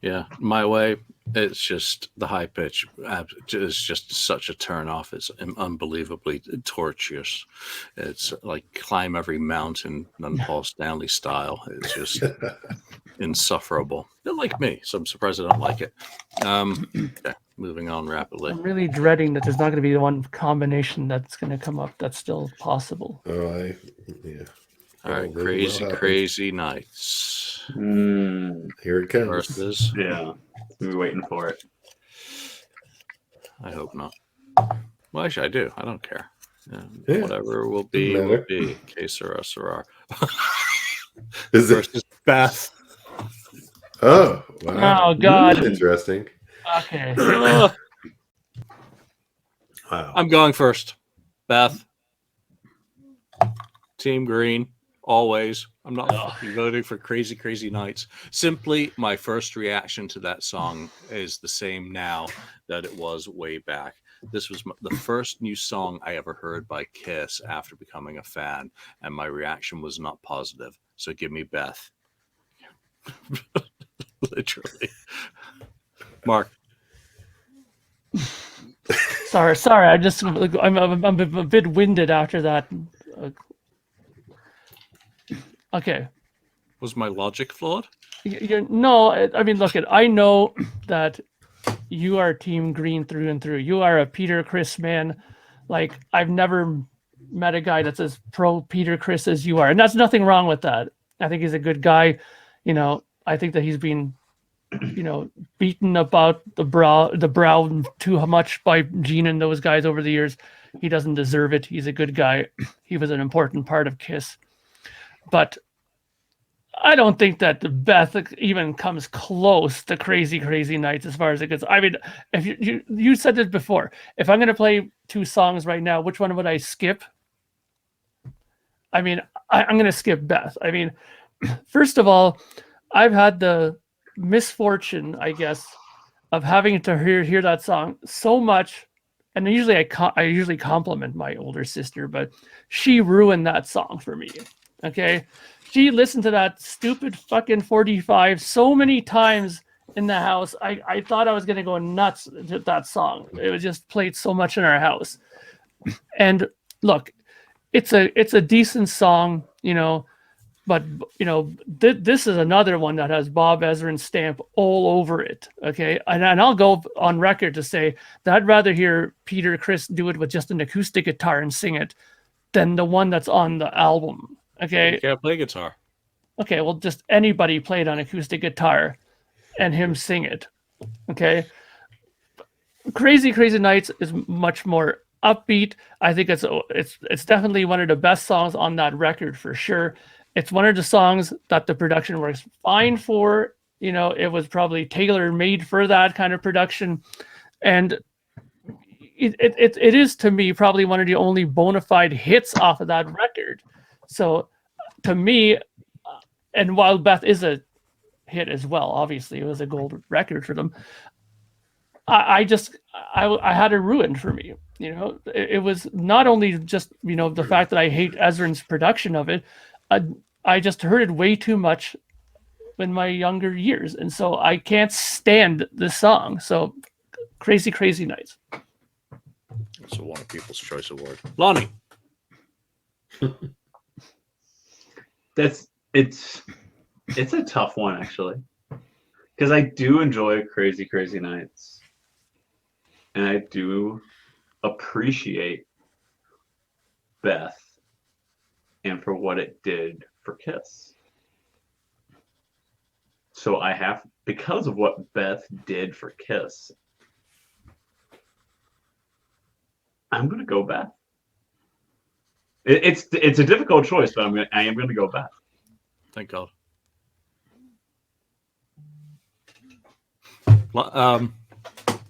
Yeah, My Way. It's just the high pitch. It's just such a turn off. It's unbelievably tortuous. It's like climb every mountain, and Paul Stanley style. It's just insufferable. They're like me, so I'm surprised I don't like it. Okay, moving on rapidly. I'm really dreading that there's not going to be one combination that's going to come up that's still possible. Oh, yeah. All right, Well, Crazy Nights. Here it comes. Versus. Yeah, we're waiting for it. I hope not. Well, actually, I do. I don't care. Yeah. Whatever will be, Doesn't will matter. be. Que sera, sera. Is it? Versus Beth. Oh, wow. Oh, God. Interesting. Okay. Wow. I'm going first. Beth. Team Green. Always. I'm not fucking voting for Crazy, Crazy Nights. Simply, my first reaction to that song is the same now that it was way back. This was the first new song I ever heard by Kiss after becoming a fan, and my reaction was not positive. So give me Beth. Literally. Mark. Sorry. I'm a bit winded after that. Okay. Was my logic flawed? No, I mean, look, I know that you are Team Green through and through. You are a Peter Criss man. Like, I've never met a guy that's as pro Peter Criss as you are, and that's nothing wrong with that. I think he's a good guy. I think that he's been, beaten about the brow too much by Gene and those guys over the years. He doesn't deserve it. He's a good guy. He was an important part of Kiss. But I don't think that the Beth even comes close to Crazy, Crazy Nights as far as it goes. I mean, if you said this before, if I'm going to play two songs right now, which one would I skip? I mean, I'm going to skip Beth. I mean, first of all, I've had the misfortune, I guess, of having to hear that song so much. And usually I usually compliment my older sister, but she ruined that song for me. Okay. She listened to that stupid fucking 45 so many times in the house. I thought I was going to go nuts with that song. It was just played so much in our house. And look, it's a decent song, but this is another one that has Bob Ezrin's stamp all over it. Okay. And I'll go on record to say that I'd rather hear Peter Criss do it with just an acoustic guitar and sing it than the one that's on the album. Okay. You can't play guitar. Okay, well, just anybody play it on acoustic guitar and him sing it. Okay. Crazy, Crazy Nights is much more upbeat. I think it's definitely one of the best songs on that record for sure. It's one of the songs that the production works fine for. It was probably tailor-made for that kind of production. And it is, to me, probably one of the only bona fide hits off of that record. So to me, and while Beth is a hit as well, obviously it was a gold record for them. I had it ruined for me. It was not only just, the fact that I hate Ezrin's production of it. I just heard it way too much in my younger years. And so I can't stand this song. So Crazy, Crazy Nights. It's a one of People's Choice Award. Lonnie. It's a tough one, actually, because I do enjoy Crazy, Crazy Nights, and I do appreciate Beth and for what it did for Kiss. So because of what Beth did for Kiss, I'm gonna go Beth. It's a difficult choice, but I am gonna go Beth. Thank God.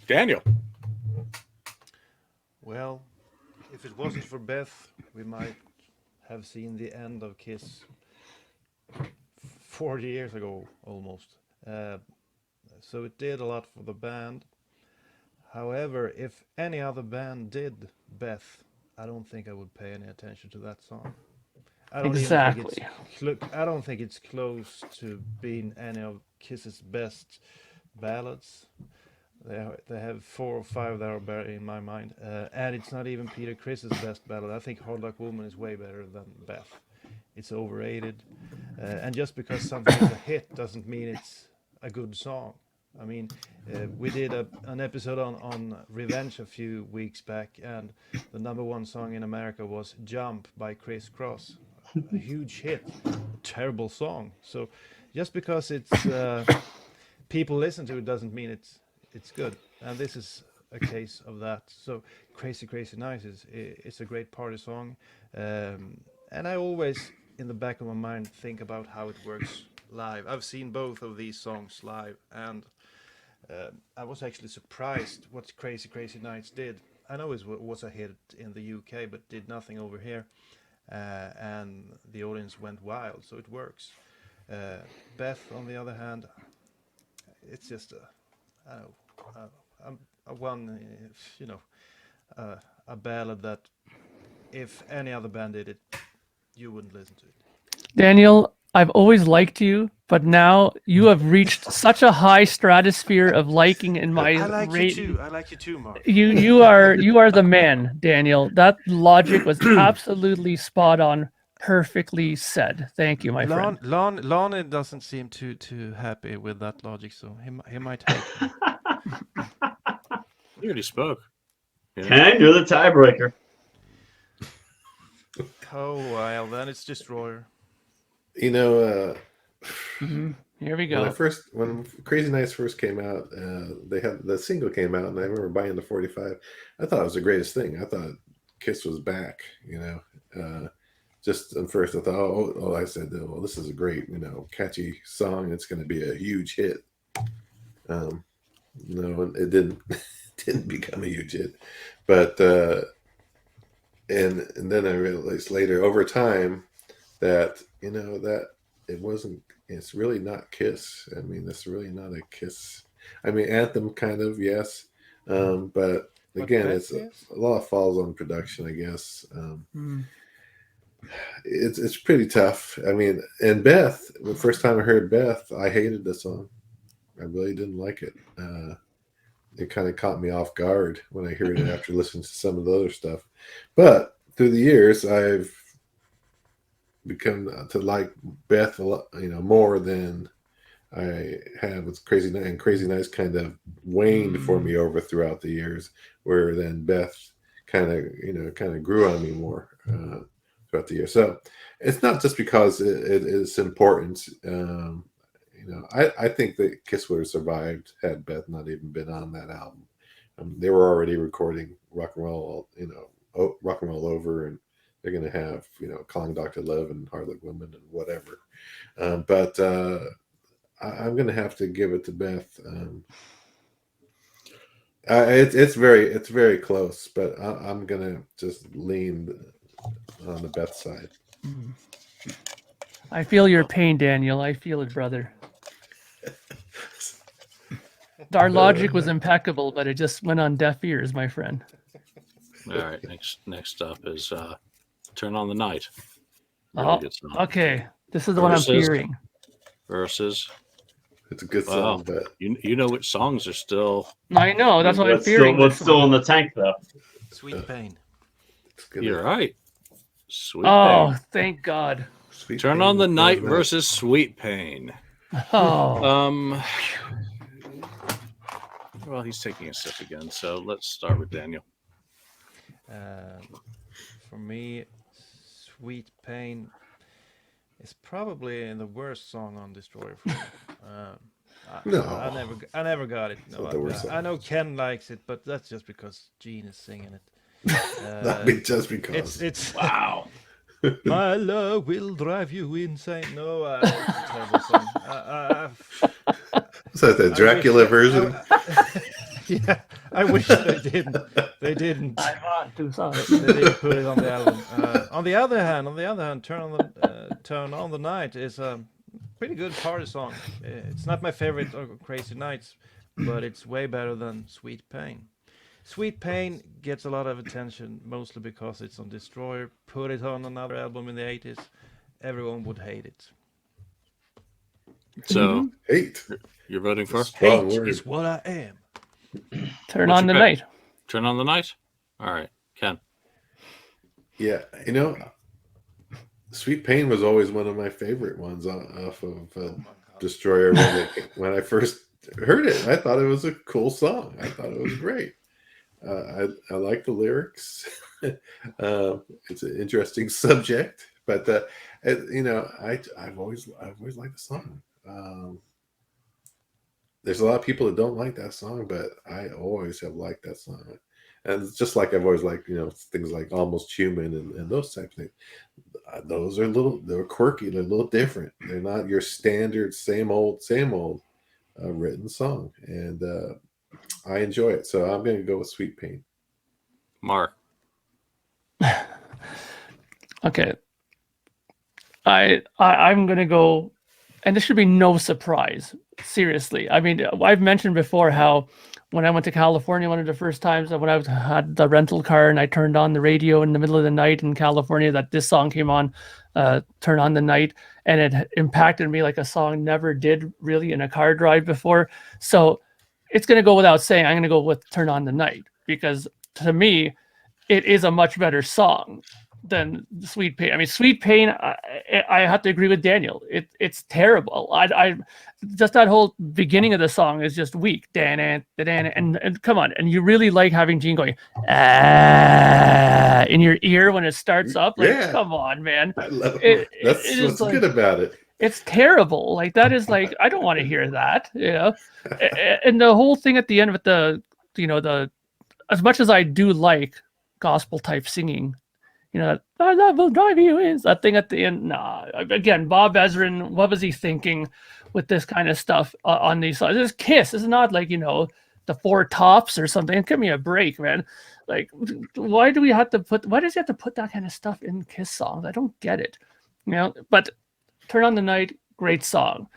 Daniel. Well, if it wasn't for Beth, we might have seen the end of Kiss 40 years ago almost. So it did a lot for the band. However, if any other band did Beth, I don't think I would pay any attention to that song. I don't even think Exactly. I don't think it's close to being any of Kiss's best ballads. They have 4 or 5 that are better in my mind, and it's not even Peter Criss's best ballad. I think Hard Luck Woman is way better than Beth. It's overrated, and just because something is a hit doesn't mean it's a good song. I mean, we did an episode on Revenge a few weeks back, and the #1 song in America was "Jump" by Criss Cross, a huge hit, terrible song. So just because it's people listen to it doesn't mean it's good, and this is a case of that. So Crazy Crazy Nice is a great party song, and I always in the back of my mind think about how it works live. I've seen both of these songs live, and I was actually surprised what Crazy Crazy Nights did. I know it was a hit in the UK, but did nothing over here, and the audience went wild. So it works. Beth, on the other hand, it's just a ballad that if any other band did it, you wouldn't listen to it. Daniel, I've always liked you, but now you have reached such a high stratosphere of liking in my I like you rating. too. I like you too, Mark. You are the man, Daniel. That logic was absolutely spot on, perfectly said. Thank you, my friend. Lonnie doesn't seem too happy with that logic, so he might hate me. You already spoke. Yeah. Ken, you're the tiebreaker. Oh well, then it's Destroyer. You know, Here we go. when Crazy Nights first came out, they had the single came out, and I remember buying the 45. I thought it was the greatest thing. I thought Kiss was back. Just at first I thought, I said, well, this is a great, catchy song. It's going to be a huge hit. No, it didn't. Didn't become a huge hit, but and then I realized later over time that that it wasn't. It's really not Kiss. I mean, it's really not a Kiss. I mean, Anthem kind of, yes, but again, it's a lot falls on production, I guess. It's pretty tough. I mean, and Beth, the first time I heard Beth, I hated the song. I really didn't like it. It kind of caught me off guard when I heard it after listening to some of the other stuff. But through the years, I've become to like Beth a lot, more than I have with Crazy Nights. And Crazy Nights kind of waned for me over throughout the years, where then Beth kind of grew on me more throughout the year. So it's not just because it is important. I think that Kiss would have survived had Beth not even been on that album. They were already recording Rock and Roll, Rock and Roll Over, and they're going to have, Calling Dr. Love and Hard Luck Woman and whatever. But I'm going to have to give it to Beth. It's very close, but I'm going to just lean on the Beth side. I feel your pain, Daniel. I feel it, brother. Our logic was impeccable, but it just went on deaf ears, my friend. All right. Next up is Turn on the Night. Really good song. Okay. This is the one I'm fearing. Versus. It's a good song, but you know which songs are still. I know. That's what I'm fearing. What's still in the tank, though? Sweet Pain. You're right. Sweet Pain. Pain. Thank God. Sweet Turn Pain on the Night versus Sweet Pain. Oh. Well, he's taking a sip again, so let's start with Daniel. For me, Sweet Pain is probably the worst song on Destroyer for me. No, I never got it. No, I know Ken likes it, but that's just because Gene is singing it. Not just because. It's Wow. My love will drive you insane. No, it's a terrible song. Is that the Dracula version? Yeah, I wish they didn't. They didn't. I want to song. They didn't put it on the album. On the other hand, Turn on the Night is pretty good party song. It's not my favorite of Crazy Nights, but it's way better than Sweet Pain. Sweet Pain gets a lot of attention, mostly because it's on Destroyer. Put it on another album in the 80s, everyone would hate it. So Hate. you're voting for Strong Hate word. is what I am. Turn What's on your the pick? night. Turn on the Night? All right, Ken. Yeah, Sweet Pain was always one of my favorite ones off of Destroyer when I first heard it. I thought it was a cool song. I thought it was great. I like the lyrics. It's an interesting subject, but I've always liked the song. There's a lot of people that don't like that song, but I always have liked that song. And it's just like I've always liked, things like Almost Human and those types of things. Those are they're quirky. They're a little different. They're not your standard same old written song. And I enjoy it. So I'm going to go with Sweet Pain. Mark. Okay. I'm gonna go, and this should be no surprise. Seriously, I mean, I've mentioned before how when I went to California, one of the first times when I had the rental car and I turned on the radio in the middle of the night in California, that this song came on, "Turn on the Night," and it impacted me like a song never did really in a car drive before. So it's gonna go without saying, I'm gonna go with "Turn on the Night" because to me, it is a much better song than Sweet Pain. I mean, Sweet Pain, I have to agree with Daniel. It's terrible. I just that whole beginning of the song is just weak. And come on, and you really like having Gene going in your ear when it starts up. Like, Yeah. come on, man. I love it. That's it is what's like, good about it. it's terrible. Like that is like I don't want to hear that. And the whole thing at the end with the as much as I do like gospel type singing, that love will drive you in that thing at the end. Nah, again, Bob Ezrin, what was he thinking with this kind of stuff on these songs? This Kiss is not like the Four Tops or something. Give me a break, man. Like, why does he have to put that kind of stuff in Kiss songs? I don't get it. But Turn on the Night, great song.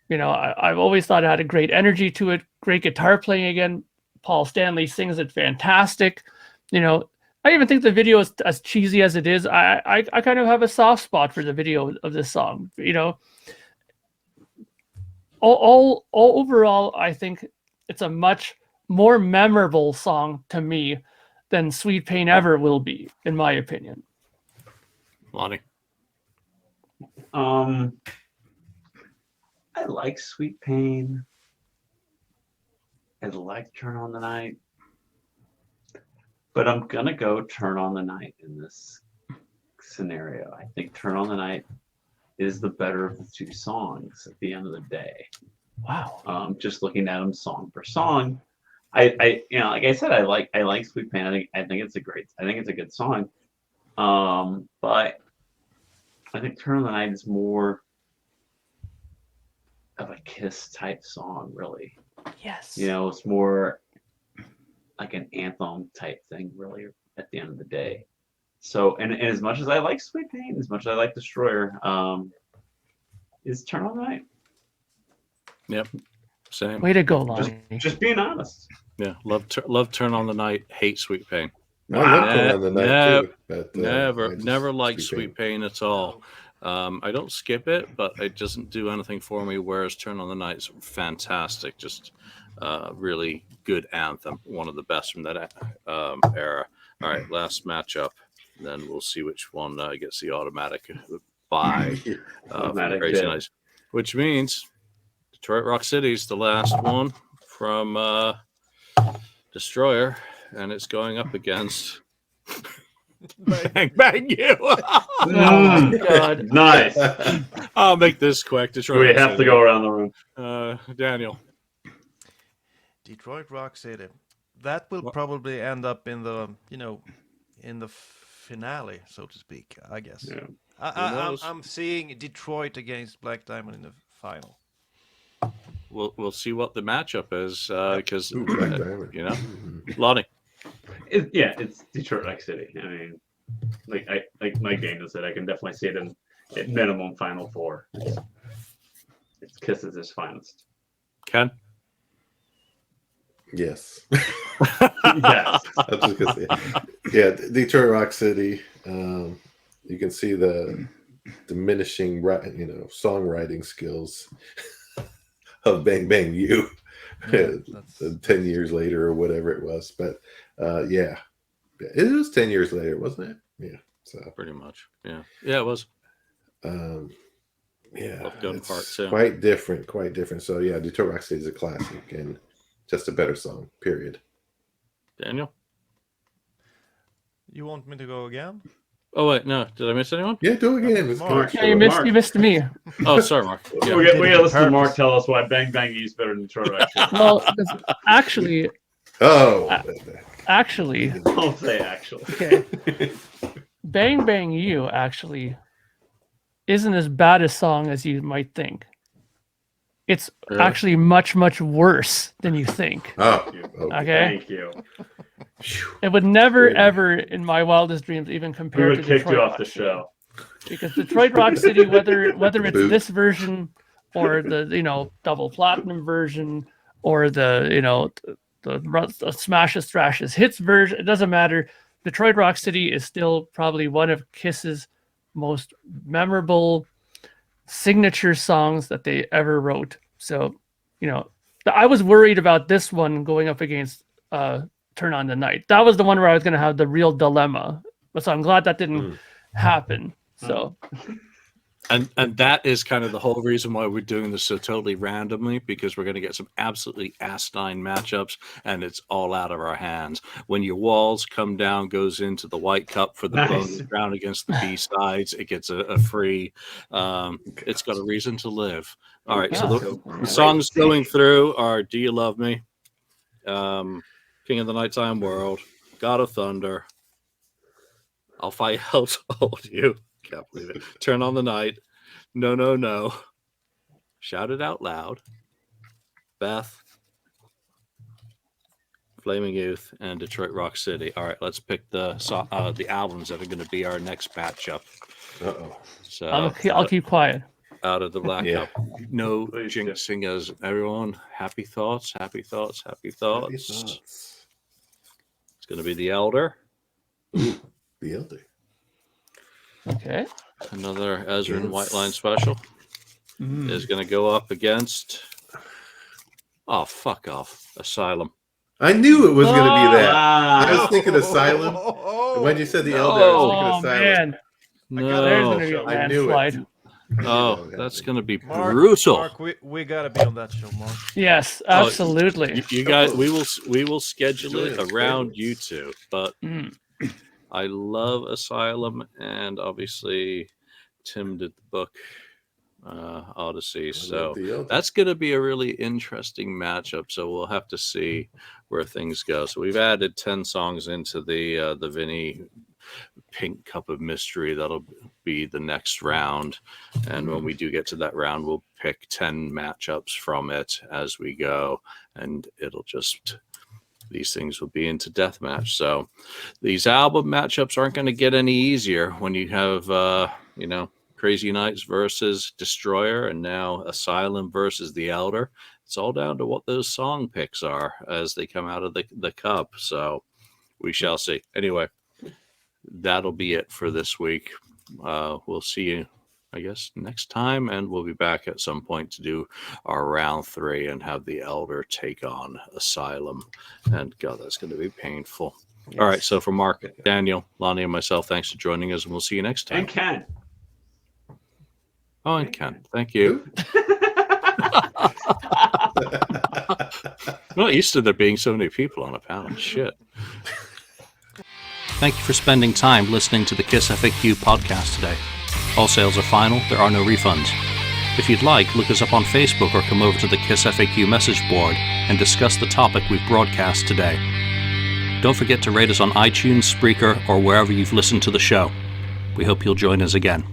I've always thought it had a great energy to it, great guitar playing again. Paul Stanley sings it fantastic. I even think the video is as cheesy as it is. I kind of have a soft spot for the video of this song. All overall, I think it's a much more memorable song to me than Sweet Pain ever will be, in my opinion. Lonnie. I like Sweet Pain. I like Turn on the Night. But I'm going to go Turn on the Night in this scenario. I think Turn on the Night is the better of the two songs at the end of the day. Wow. Just looking at them song for song, I like I said, I like Sweet Pain. I think it's a good song. But I think Turn on the Night is more of a Kiss type song, really. Yes. It's more like an anthem type thing, really, at the end of the day. So, and as much as I like Sweet Pain, as much as I like Destroyer, is Turn on the Night. Yep. Same. Way to go, Lonnie. Just being honest. Yeah. Love Turn on the Night. Hate Sweet Pain. I love Turn on the Night too. But, Never liked Sweet Pain at all. I don't skip it, but it doesn't do anything for me. Whereas Turn on the Night is fantastic. Just really good anthem. One of the best from that era. All right, last matchup. Then we'll see which one gets the automatic bye. Crazy Nights. Which means Detroit Rock City's the last one from Destroyer, and it's going up against Bang Bang You. Oh my God. Nice. I'll make this quick. Detroit. We Rock have City. to go around the room. Daniel. Detroit Rock City. That will probably end up in the in the finale, so to speak. I guess. Yeah. I'm seeing Detroit against Black Diamond in the final. We'll see what the matchup is because Ooh, Black Diamond. Lonnie. It's Detroit Rock City. I mean, like Daniel said, I can definitely see it in at minimum Final Four. It's Kiss at its finest. Ken? Yes. Yes. I'm just gonna say, yeah, Detroit Rock City. You can see the diminishing, songwriting skills of Bang Bang You. Yeah, 10 years later or whatever it was, but yeah, it was 10 years later, wasn't it? Yeah, so Pretty much. Yeah, it was. Yeah, Love Gun Part too. quite different. So yeah, Detroit Rock City is a classic and just a better song. Period. Daniel? You want me to go again? Oh wait, no. Did I miss anyone? Yeah, do it again. It's Mark. good. Yeah, you missed me. Oh, sorry, Mark. Yeah. We gotta listen to Purpose. Mark tell us why Bang Bang You is better than Detroit Rock City. Well, actually, Actually, Don't say actually. okay. Bang Bang You actually isn't as bad a song as you might think. It's Really? actually much, much worse than you think. okay. Okay? Thank you. It would never, Good. ever in my wildest dreams even We compare would to have kicked Detroit you off Rock the City. show. Because Detroit Rock City, whether it's Boot. this version or the double platinum version or the Smashes Thrashes Hits version, it doesn't matter. Detroit Rock City is still probably one of Kiss's most memorable signature songs that they ever wrote. So, I was worried about this one going up against Turn On the Night. That was the one where I was going to have the real dilemma. So I'm glad that didn't happen. So, And that is kind of the whole reason why we're doing this so totally randomly, because we're going to get some absolutely asinine matchups, and it's all out of our hands. When your walls come down, goes into the white cup for the Nice. bonus round against the B sides. It gets a free. It's got a reason to live. All right, so the songs going through are "Do You Love Me," "King of the Nighttime World," "God of Thunder," "I'll Fight Out Hold You." Can't believe it. "Turn on the Night," "No, No, No," "Shout It Out Loud," "Beth," "Flaming Youth," and "Detroit Rock City." All right, let's pick the albums that are going to be our next matchup. Uh-oh. So I'll keep quiet. out of the black Yeah. cup. No Please do. jinxing as everyone. Happy thoughts, happy thoughts, happy thoughts. Happy thoughts. It's going to be The Elder. The Elder. Okay. Another Ezra and Yes. White Line special Mm. is going to go up against. Oh, fuck off. Asylum. I knew it was going to be that. I was Wow. thinking Asylum. When you said The Elder, I was thinking Oh, Asylum. man. There's going to be a I knew it. landslide. Oh, that's going to be Mark, brutal. Mark, we gotta be on that show, Mark. Yes, absolutely. You guys, we will schedule it Join us, around favorites. you two. But Mm. I love Asylum, and obviously Tim did the book Odyssey, so The Elder. that's going to be a really interesting matchup. So we'll have to see where things go. So we've added 10 songs into the Vinny Pink Cup of Mystery. That'll be the next round, and when we do get to that round, we'll pick 10 matchups from it as we go, and it'll just. These things will be into deathmatch. So these album matchups aren't going to get any easier when you have, Crazy Nights versus Destroyer, and now Asylum versus The Elder. It's all down to what those song picks are as they come out of the cup. So we shall see. Anyway, that'll be it for this week. We'll see you, I guess, next time, and we'll be back at some point to do our round 3 and have The Elder take on Asylum. And God, that's going to be painful. All right, so for Mark, Daniel, Lonnie, and myself, thanks for joining us, and we'll see you next time. And Ken. Oh, and Ken, thank you. I'm not used to there being so many people on a panel. Shit. Thank you for spending time listening to the KissFAQ podcast today. All sales are final. There are no refunds. If you'd like, look us up on Facebook or come over to the KissFAQ message board and discuss the topic we've broadcast today. Don't forget to rate us on iTunes, Spreaker, or wherever you've listened to the show. We hope you'll join us again.